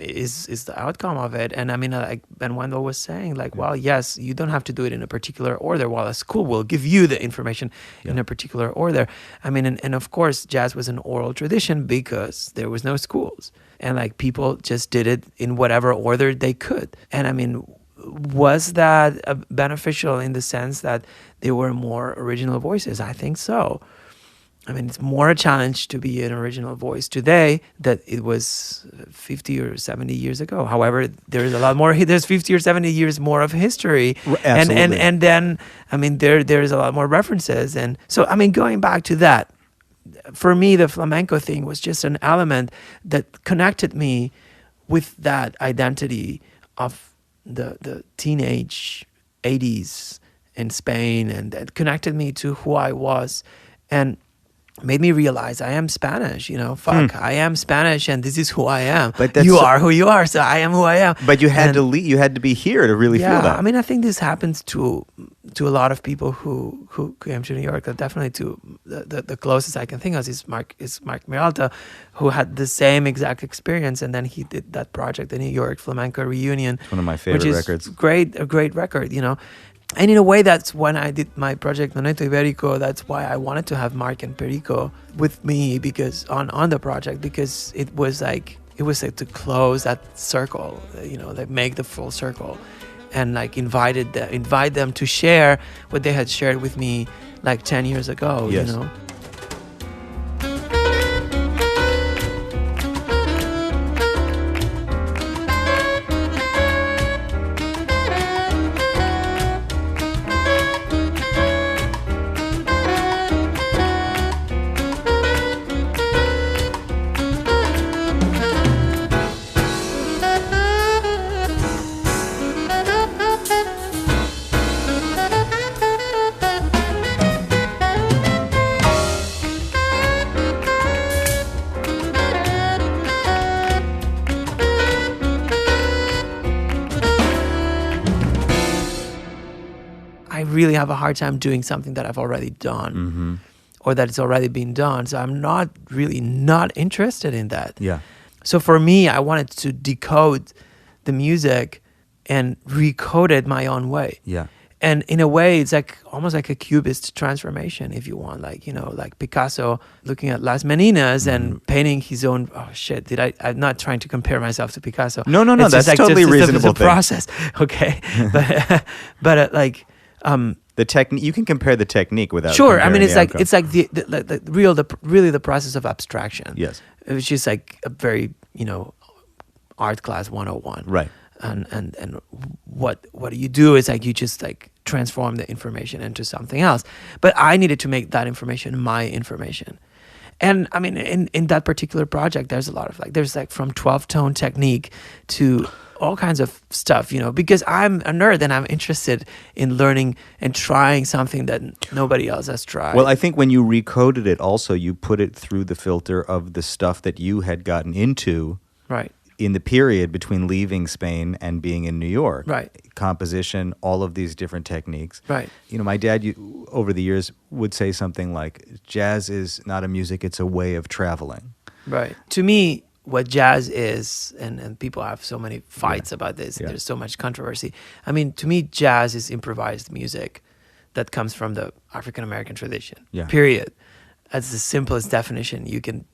is the outcome of it. And I mean, like Ben Wendell was saying, like, well, yes, you don't have to do it in a particular order, while a school will give you the information in a particular order. I mean, and of course, jazz was an oral tradition because there was no schools. And like people just did it in whatever order they could. And I mean, was that beneficial in the sense that there were more original voices? I think so. I mean, it's more a challenge to be an original voice today that it was 50 or 70 years ago. However, there's a lot more. There's 50 or 70 years more of history, Absolutely. and then I mean, there's a lot more references, and so I mean, going back to that, for me, the flamenco thing was just an element that connected me with that identity of the teenage 80s in Spain, and that connected me to who I was, and made me realize I am Spanish, fuck, I am Spanish and this is who I am. But that's you are who you are, so I am who I am. But you had And- to leave, you had to be here to really feel that. I mean, I think this happens to a lot of people who came to New York. Definitely to the closest I can think of is Mark Miralta, who had the same exact experience, and then he did that project, the New York Flamenco Reunion. One of my favorite which is records. A great record, And in a way, that's when I did my project Noneto Iberico. That's why I wanted to have Mark and Perico with me because on the project, because it was like to close that circle, like make the full circle, and like invite them to share what they had shared with me like 10 years ago. Yes. I really have a hard time doing something that I've already done or that it's already been done. So I'm not interested in that. Yeah. So for me, I wanted to decode the music and recode it my own way. Yeah. And in a way, it's like almost like a cubist transformation, if you want, like Picasso looking at Las Meninas and painting his own. Oh shit! I'm not trying to compare myself to Picasso. No, It's that's just like totally just reasonable the thing. process, okay? but The technique, you can compare the technique without. sure. I mean, comparing it's the like really the process of abstraction. Yes. It was just like a very art class 101. Right. And what you do is like you just like transform the information into something else. But I needed to make that information my information. And I mean, in that particular project, there's a lot of there's from 12-tone technique to all kinds of stuff, because I'm a nerd and I'm interested in learning and trying something that nobody else has tried. Well, I think when you recoded it also, you put it through the filter of the stuff that you had gotten into right. in the period between leaving Spain and being in New York. Right. Composition, all of these different techniques. Right. My dad over the years would say something like, jazz is not a music, it's a way of traveling. Right. To me, what jazz is, and people have so many fights about this, and there's so much controversy. I mean, to me, jazz is improvised music that comes from the African American tradition. Yeah. Period. That's the simplest definition you can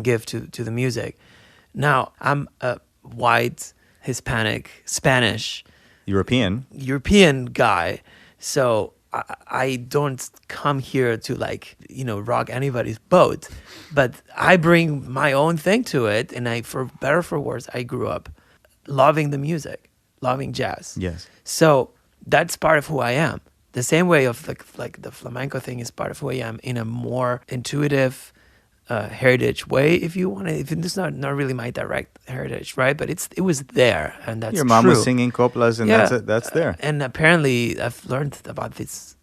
give to the music. Now, I'm a white, Hispanic, Spanish, European guy, so I don't come here to rock anybody's boat, but I bring my own thing to it, and for better or for worse, I grew up loving the music, loving jazz. Yes. So that's part of who I am. The same way of like the flamenco thing is part of who I am in a more intuitive, heritage way, if you want to. If it's not really my direct heritage, right? But it was there, and that's Your mom true. was singing coplas, and that's there. And apparently, I've learned about this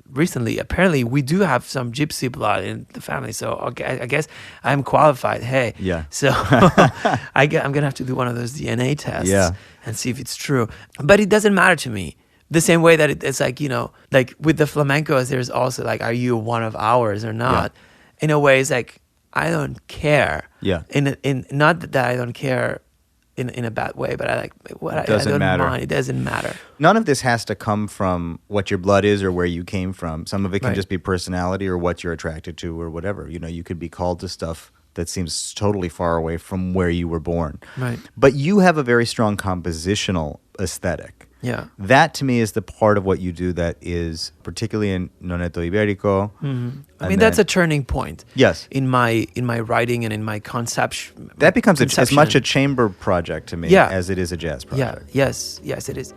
recently. Apparently, we do have some gypsy blood in the family. So okay, I guess I'm qualified. Hey, Yeah. So I'm gonna have to do one of those DNA tests, and see if it's true. But it doesn't matter to me. The same way that it's like with the flamencos, there's also are you one of ours or not? Yeah. In a way, it's like I don't care. Yeah. In not that I don't care in a bad way, but I doesn't don't matter. mind. It doesn't matter. None of this has to come from what your blood is or where you came from. Some of it can Right. just be personality or what you're attracted to or whatever. You could be called to stuff that seems totally far away from where you were born. Right. But you have a very strong compositional aesthetic. Yeah. That to me is the part of what you do that is particularly in Noneto Iberico. I mean, that's a turning point. Yes. In my writing and in my conception. That becomes as much a conception. chamber project to me Yeah. as it is a jazz Yeah. project. Yes, it is.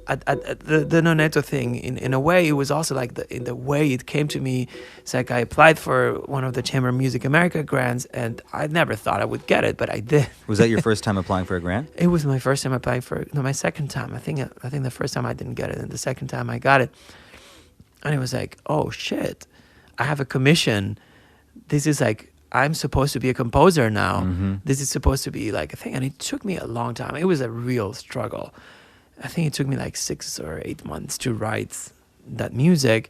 at the Noneto thing, in a way, it was also like in the way it came to me. It's like I applied for one of the Chamber of Music America grants, and I never thought I would get it, but I did. Was that your first time applying for a grant? It was my first time applying for it. No, my second time. I think the first time I didn't get it, and the second time I got it. And it was like, oh shit, I have a commission. This is like, I'm supposed to be a composer now. This is supposed to be like a thing. And it took me a long time. It was a real struggle. I think it took me like 6 or 8 months to write that music.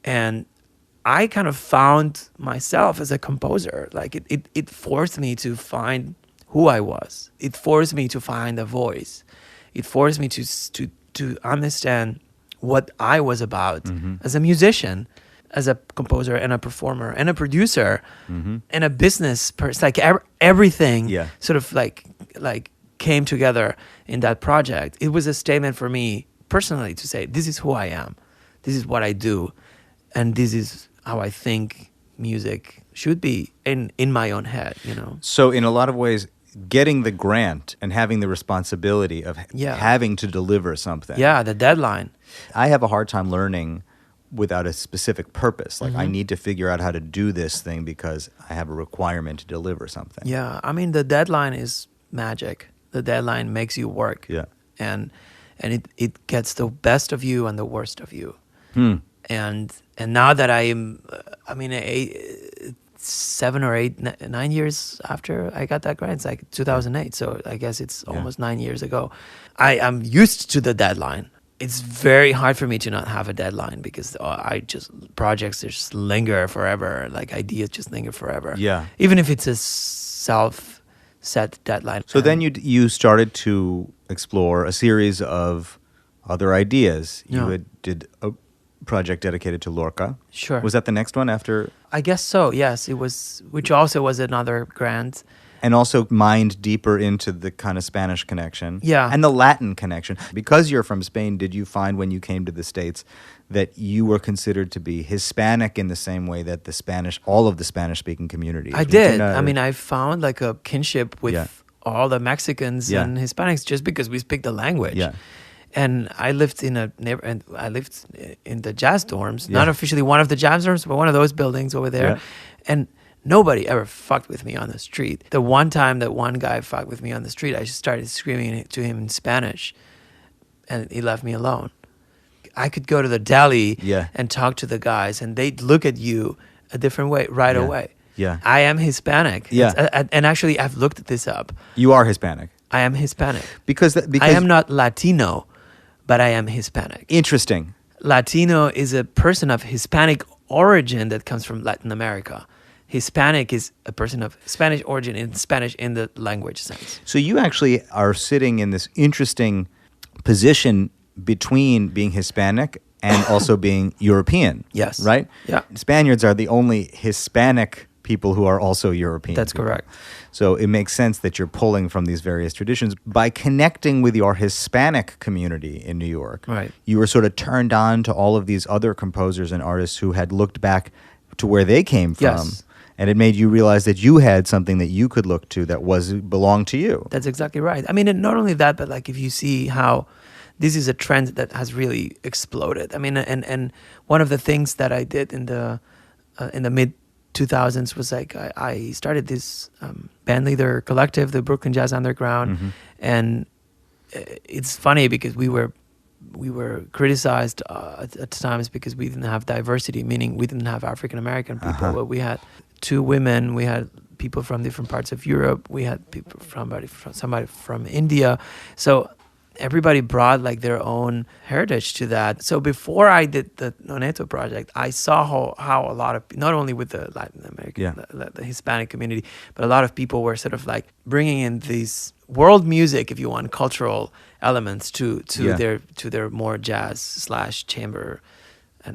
And I kind of found myself as a composer. Like it forced me to find who I was. It forced me to find a voice. It forced me to understand what I was about as a musician, as a composer and a performer and a producer and a business person. Like everything sort of like came together in that project. It was a statement for me personally to say, this is who I am, this is what I do, and this is how I think music should be in my own head, you know. So in a lot of ways, getting the grant and having the responsibility of having to deliver something. Yeah, the deadline. I have a hard time learning without a specific purpose. Like I need to figure out how to do this thing because I have a requirement to deliver something. Yeah, I mean, the deadline is magic. The deadline makes you work. Yeah. And it gets the best of you and the worst of you. And now that I'm, 7 or 8, 9 years after I got that grant, it's like 2008. So I guess it's almost 9 years ago. I'm used to the deadline. It's very hard for me to not have a deadline because projects just linger forever. Like ideas just linger forever. Yeah. Even if it's a self-set deadline. So then you started to explore a series of other ideas. You did a project dedicated to Lorca. Sure. Was that the next one after? I guess so, yes. It was, which also was another grant. And also mined deeper into the kind of Spanish connection. Yeah. And the Latin connection. Because you're from Spain, did you find when you came to the States that you were considered to be Hispanic in the same way that all of the Spanish-speaking community is? I did. I mean, I found like a kinship with all the Mexicans and Hispanics just because we speak the language. Yeah. And I lived in the jazz dorms, not officially one of the jazz dorms, but one of those buildings over there. Yeah. And nobody ever fucked with me on the street. The one time that one guy fucked with me on the street, I just started screaming to him in Spanish, and he left me alone. I could go to the deli and talk to the guys, and they'd look at you a different way right away. Yeah, I am Hispanic. Yeah, and actually, I've looked this up. You are Hispanic. I am Hispanic because I am not Latino, but I am Hispanic. Interesting. Latino is a person of Hispanic origin that comes from Latin America. Hispanic is a person of Spanish origin in Spanish in the language sense. So you actually are sitting in this interesting position between being Hispanic and also being European. Yes. Right? Yeah. Spaniards are the only Hispanic people who are also European. That's people. Correct. So it makes sense that you're pulling from these various traditions. By connecting with your Hispanic community in New York, right, you were sort of turned on to all of these other composers and artists who had looked back to where they came from. Yes. And it made you realize that you had something that you could look to that belonged to you. That's exactly right. I mean, and not only that, but like if you see how this is a trend that has really exploded. I mean, and one of the things that I did in the mid 2000s was like I started this band leader collective, the Brooklyn Jazz Underground, and it's funny because we were criticized at times because we didn't have diversity, meaning we didn't have African American people, but we had 2 women, we had people from different parts of Europe, we had people somebody from India, so everybody brought like their own heritage to that. So before I did the Noneto project, I saw how a lot of, not only with the Latin American, the Hispanic community, but a lot of people were sort of like bringing in these world music, if you want, cultural elements to their more jazz / chamber,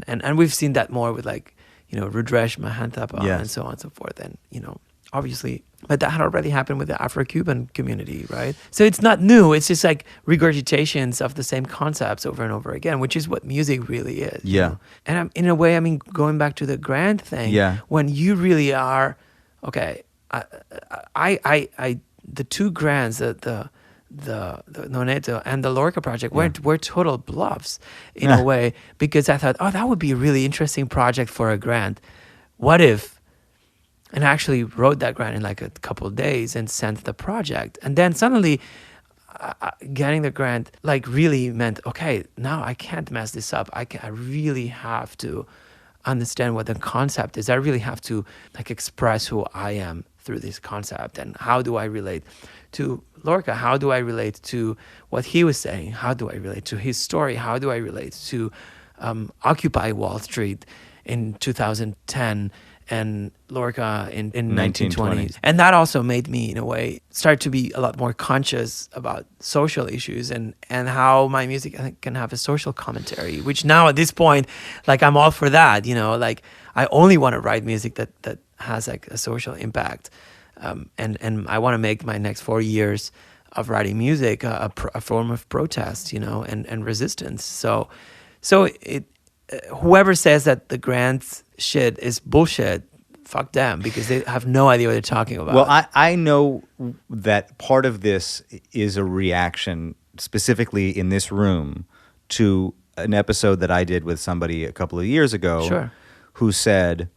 and we've seen that more with like, you know, Rudresh Mahantapa and so on and so forth, and you know, obviously, but that had already happened with the Afro-Cuban community, right? So it's not new. It's just like regurgitations of the same concepts over and over again, which is what music really is. Yeah. You know? And in a way, I mean, going back to the grant thing, when you really are, okay, I the 2 grants, the the Noneto and the Lorca project were total bluffs in a way, because I thought, oh, that would be a really interesting project for a grant. What if? And I actually wrote that grant in like a couple of days and sent the project. And then suddenly getting the grant like really meant, okay, now I can't mess this up. I really have to understand what the concept is. I really have to like express who I am through this concept, and how do I relate to Lorca? How do I relate to what he was saying? How do I relate to his story? How do I relate to Occupy Wall Street in 2010 and Lorca in 1920s? And that also made me, in a way, start to be a lot more conscious about social issues and how my music, I think, can have a social commentary, which now at this point, like, I'm all for that, like I only want to write music that has like a social impact. And I want to make my next 4 years of writing music a form of protest, and resistance. So whoever says that the grant shit is bullshit, fuck them, because they have no idea what they're talking about. Well, I know that part of this is a reaction, specifically in this room, to an episode that I did with somebody a couple of years ago. Sure. Who said,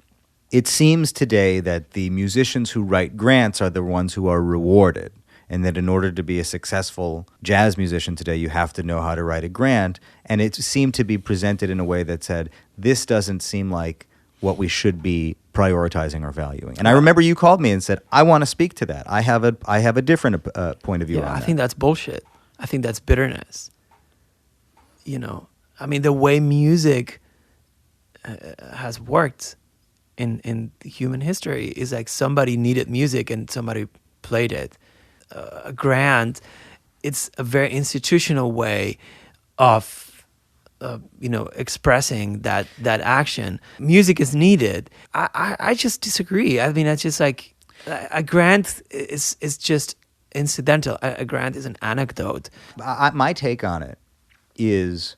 it seems today that the musicians who write grants are the ones who are rewarded, and that in order to be a successful jazz musician today, you have to know how to write a grant. And it seemed to be presented in a way that said, this doesn't seem like what we should be prioritizing or valuing. And I remember you called me and said, I want to speak to that. I have a different point of view on that. I think that's bullshit. I think that's bitterness. I mean, the way music has worked in human history is like somebody needed music and somebody played it. A grant, it's a very institutional way of expressing that action. Music is needed. I just disagree. I mean, it's just like a grant is just incidental. A grant is an anecdote. My take on it is,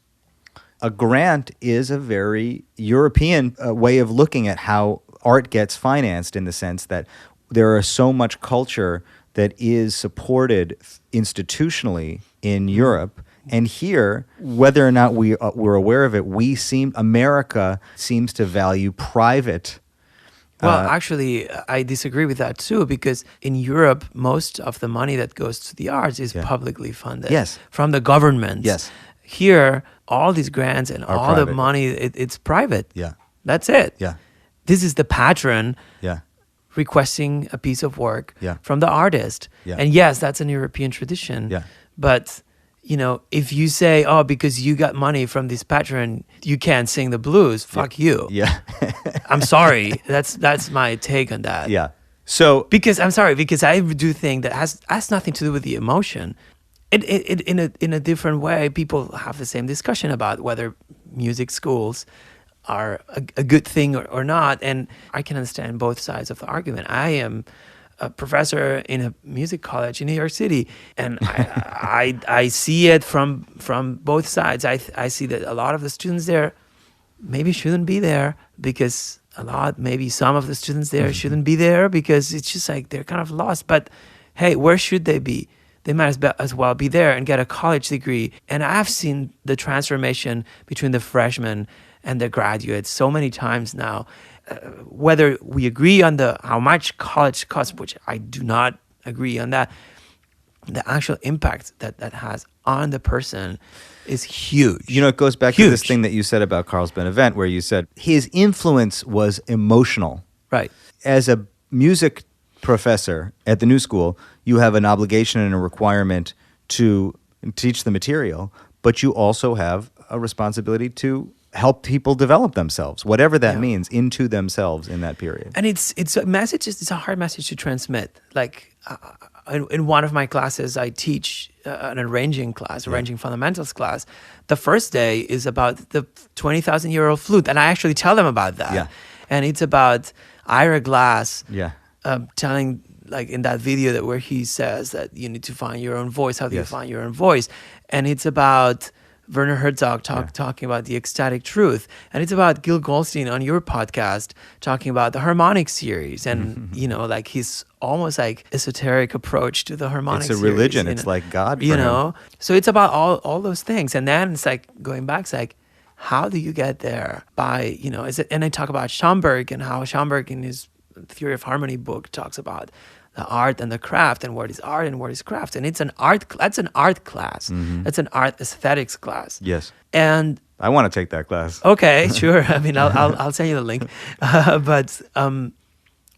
a grant is a very European way of looking at how art gets financed, in the sense that there is so much culture that is supported institutionally in Europe. And here, whether or not we're aware of it, America seems to value private. Well, actually, I disagree with that too, because in Europe, most of the money that goes to the arts is publicly funded. Yes. From the government. Yes. Here, all these grants and all private. the money, it's private. Yeah. That's it. Yeah. This is the patron Yeah. requesting a piece of work Yeah. from the artist. Yeah. And yes, that's an European tradition. Yeah. But, if you say, oh, because you got money from this patron, you can't sing the blues, fuck you. Yeah. I'm sorry. That's my take on that. Yeah. So, Because I do think that has nothing to do with the emotion. In a different way, people have the same discussion about whether music schools are a good thing or not, and I can understand both sides of the argument. I am a professor in a music college in New York City, and I see it from both sides. I see that a lot of the students there maybe shouldn't be there, because maybe some of the students there shouldn't be there, because it's just like they're kind of lost. But hey, where should they be? They might as well be there and get a college degree. And I've seen the transformation between the freshmen and the graduates so many times now. Whether we agree on how much college costs, which I do not agree on that, the actual impact that has on the person is huge. it goes back to this thing that you said about Carlos Benavent, where you said his influence was emotional. Right. As a music professor at the New School, you have an obligation and a requirement to teach the material, but you also have a responsibility to help people develop themselves, whatever that means, into themselves in that period. And it's a message. It's a hard message to transmit. Like in one of my classes, I teach an arranging fundamentals class. The first day is about the 20,000-year-old flute, and I actually tell them about that. Yeah. And it's about Ira Glass. Yeah. Telling, like in that video where he says that you need to find your own voice. How do you find your own voice? And it's about Werner Herzog talking about the ecstatic truth, and it's about Gil Goldstein on your podcast talking about the harmonic series, and like his almost like esoteric approach to the harmonic It's a series, religion. It's like God for you him. know. So it's about all those things, and then it's like going back. It's like, how do you get there? By is it? And I talk about Schomburg and how Schomburg in his Theory of Harmony book talks about the art and the craft, and what is art and what is craft, and it's an art. That's an art class. That's an art aesthetics class. Yes. And I want to take that class. okay, sure. I mean, I'll send you the link. But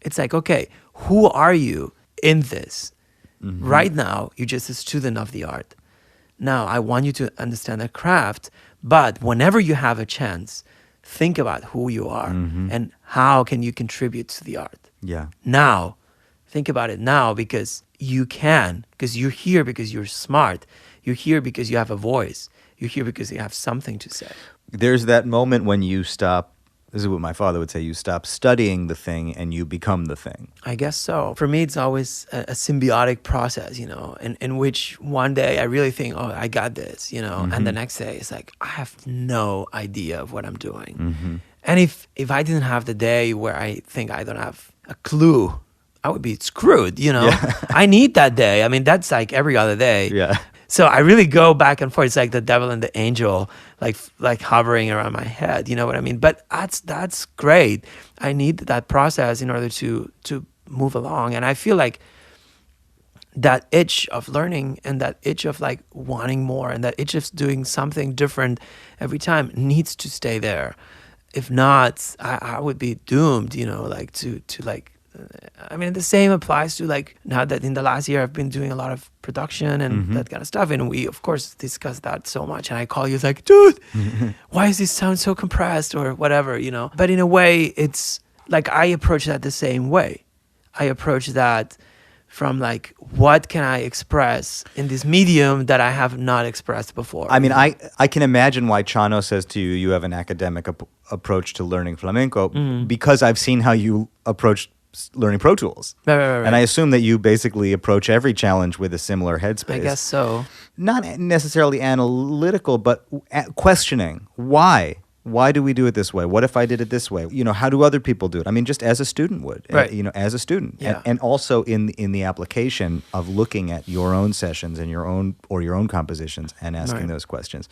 it's like, okay, who are you in this? Right now, you're just a student of the art. Now, I want you to understand the craft, but whenever you have a chance, think about who you are and how can you contribute to the art. Yeah. Now, think about it now, because you can, because you're here because you're smart. You're here because you have a voice. You're here because you have something to say. There's that moment when you stop, this is what my father would say, you stop studying the thing and you become the thing. I guess so. For me, it's always a symbiotic process, in which one day I really think, oh, I got this, and the next day it's like, I have no idea of what I'm doing. And if I didn't have the day where I think I don't have a clue, I would be screwed, Yeah. I need that day. I mean, that's like every other day. Yeah. So I really go back and forth. It's like the devil and the angel, like hovering around my head. You know what I mean? But that's great. I need that process in order to move along. And I feel like that itch of learning and that itch of like wanting more and that itch of doing something different every time needs to stay there. If not, I would be doomed. I mean, the same applies to like now that in the last year I've been doing a lot of production and that kind of stuff, and we of course discuss that so much. And I call you like, dude, why does this sound so compressed or whatever, But in a way, it's like I approach that the same way. I approach that from like, what can I express in this medium that I have not expressed before? I mean, I can imagine why Chano says to you, you have an academic approach to learning flamenco, because I've seen how you approach learning Pro Tools. Right. And I assume that you basically approach every challenge with a similar headspace. I guess so. Not necessarily analytical, but questioning. Why? Why do we do it this way? What if I did it this way? How do other people do it? I mean, just as a student would, right. As a student. Yeah. And also in the application of looking at your own sessions and your own compositions and asking those questions.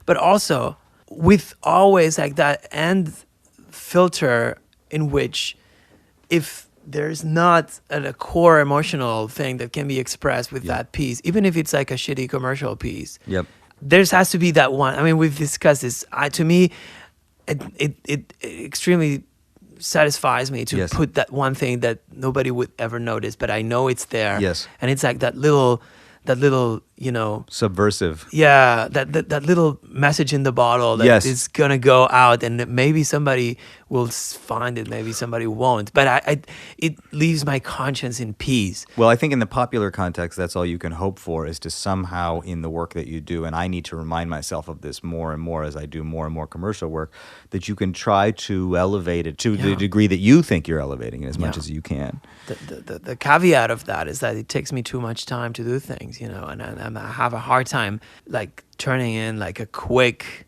But also with always like that end filter in which if there's not a core emotional thing that can be expressed with that piece, even if it's like a shitty commercial piece, there has to be that one. I mean, we've discussed this. To me, it extremely satisfies me to put that one thing that nobody would ever notice, but I know it's there. Yes. And it's like that little, subversive. Yeah, that little message in the bottle that is gonna go out, and maybe somebody will find it, maybe somebody won't. But it leaves my conscience in peace. Well, I think in the popular context, that's all you can hope for, is to somehow in the work that you do, and I need to remind myself of this more and more as I do more and more commercial work, that you can try to elevate it to the degree that you think you're elevating it as much as you can. The caveat of that is that it takes me too much time to do things, and I have a hard time like turning in like a quick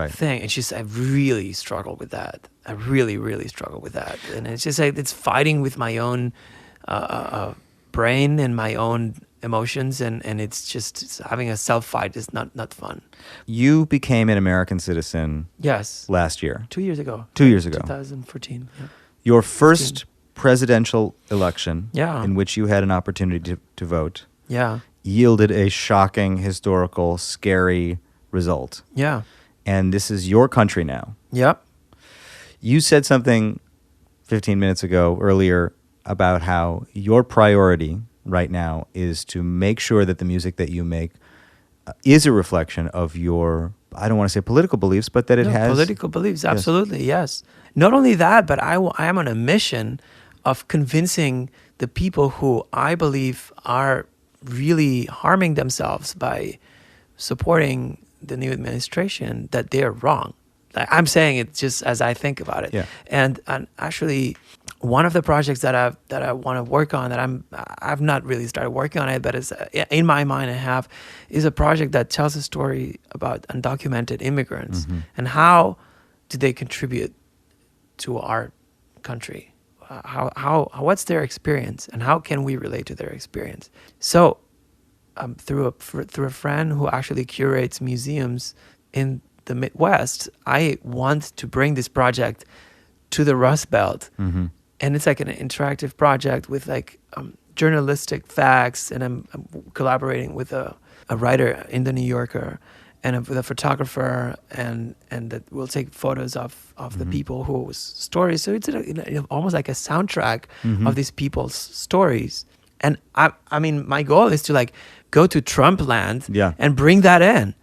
thing. It's just I really struggle with that. I really, really struggle with that, and it's just like it's fighting with my own brain and my own emotions, and it's having a self fight is not fun. You became an American citizen. Yes. Last year. 2 years ago. 2 years ago. 2014. Yeah. Your first presidential election, Yeah. in which you had an opportunity to vote, Yeah. yielded a shocking, historical, scary result. Yeah. And this is your country now. Yep. You said something 15 minutes ago earlier about how your priority right now is to make sure that the music that you make is a reflection of your, I don't want to say political beliefs, but that it has political beliefs. Absolutely, yes. Not only that, but I am on a mission of convincing the people who I believe are really harming themselves by supporting the new administration that they're wrong. I'm saying it just as I think about it. Yeah. And actually, one of the projects that I want to work on, that I've not really started working on it, but it's in my mind I have, is a project that tells a story about undocumented immigrants and how do they contribute to our country. What's their experience, and how can we relate to their experience? So, through a friend who actually curates museums in the Midwest, I want to bring this project to the Rust Belt, and it's like an interactive project with like journalistic facts, and I'm collaborating with a writer in the New Yorker, and with a photographer, and that will take photos of the people whose stories. So it's almost like a soundtrack of these people's stories. And I mean, my goal is to like go to Trump land and bring that in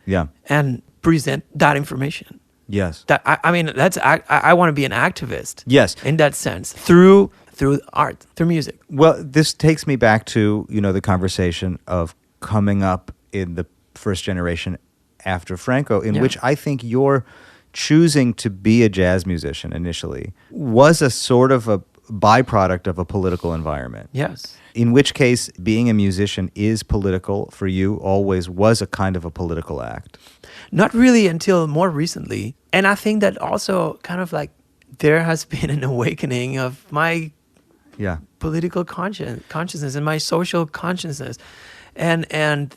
and present that information. Yes. That I mean, I want to be an activist. Yes. In that sense, through art, through music. Well, this takes me back to, the conversation of coming up in the first generation after Franco, in which I think your choosing to be a jazz musician initially was a sort of a byproduct of a political environment. Yes. In which case, being a musician is political for you, always was a kind of a political act. Not really until more recently. And I think that also kind of like there has been an awakening of my political consciousness and my social consciousness. And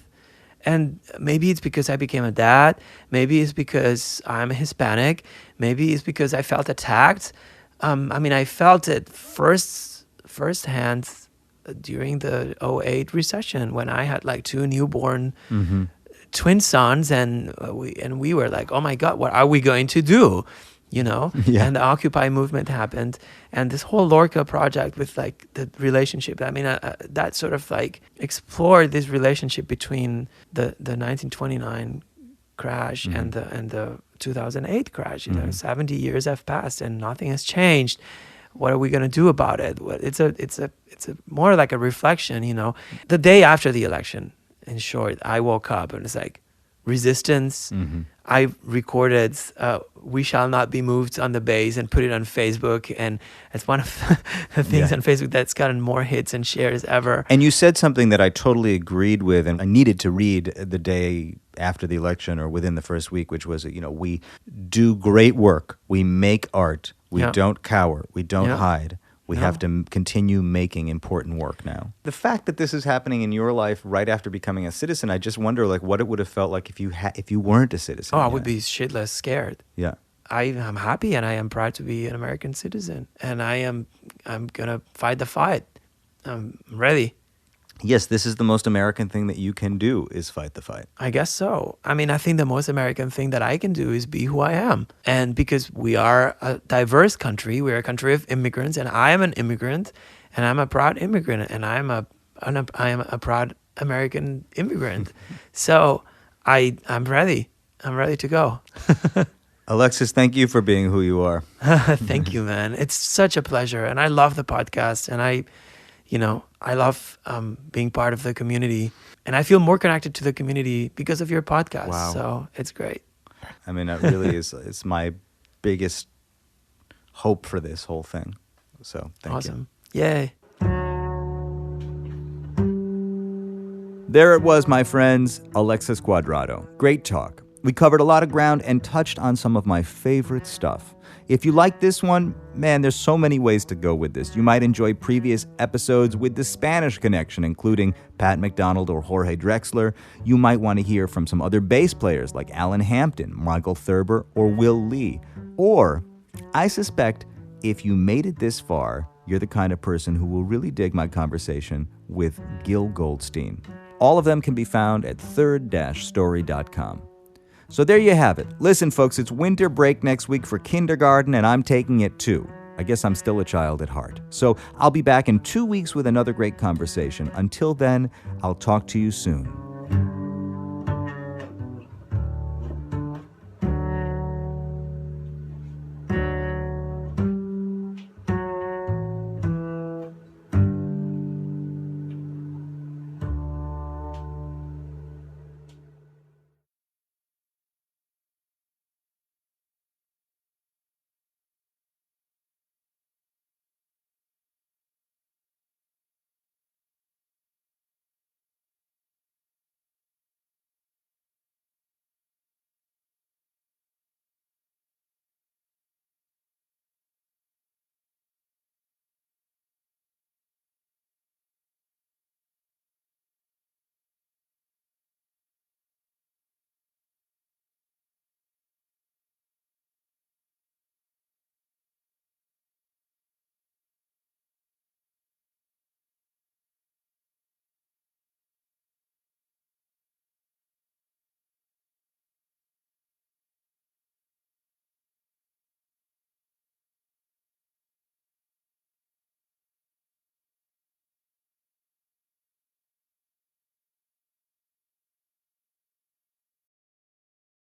maybe it's because I became a dad. Maybe it's because I'm Hispanic. Maybe it's because I felt attacked. I mean, I felt it firsthand during the 2008 recession, when I had like two newborn twin sons, and we were like, oh my God, what are we going to do? And the Occupy movement happened, and this whole Lorca project with like the relationship. I mean, that sort of like explored this relationship between the 1929 crash and the 2008 crash. 70 years have passed and nothing has changed. What are we going to do about it? It's a more like a reflection. The day after the election, in short, I woke up and it's like resistance. I recorded "We Shall Not Be Moved" on the bass and put it on Facebook, and it's one of the things on Facebook that's gotten more hits and shares ever. And you said something that I totally agreed with, and I needed to read the day after the election or within the first week, which was, we do great work, we make art, we don't cower, we don't hide. We have to continue making important work now. The fact that this is happening in your life right after becoming a citizen, I just wonder like what it would have felt like if you weren't a citizen. Oh, I would be shitless scared. Yeah. I'm happy and I am proud to be an American citizen, and I'm gonna fight the fight. I'm ready. Yes, this is the most American thing that you can do, is fight the fight. I guess so. I mean, I think the most American thing that I can do is be who I am. And because we are a diverse country, we're a country of immigrants, and I am an immigrant, and I'm a proud immigrant, and I am a proud American immigrant. So I'm ready. I'm ready to go. Alexis, thank you for being who you are. Thank you, man. It's such a pleasure. And I love the podcast, and I love being part of the community, and I feel more connected to the community because of your podcast. Wow. So it's great. I mean, it really is. It's my biggest hope for this whole thing. So thank you. Awesome. Yay. There it was, my friends. Alexis Cuadrado. Great talk. We covered a lot of ground and touched on some of my favorite stuff. If you like this one, man, there's so many ways to go with this. You might enjoy previous episodes with the Spanish connection, including Pat McDonald or Jorge Drexler. You might want to hear from some other bass players like Alan Hampton, Michael Thurber, or Will Lee. Or, I suspect, if you made it this far, you're the kind of person who will really dig my conversation with Gil Goldstein. All of them can be found at third-story.com. So there you have it. Listen, folks, it's winter break next week for kindergarten, and I'm taking it too. I guess I'm still a child at heart. So I'll be back in 2 weeks with another great conversation. Until then, I'll talk to you soon.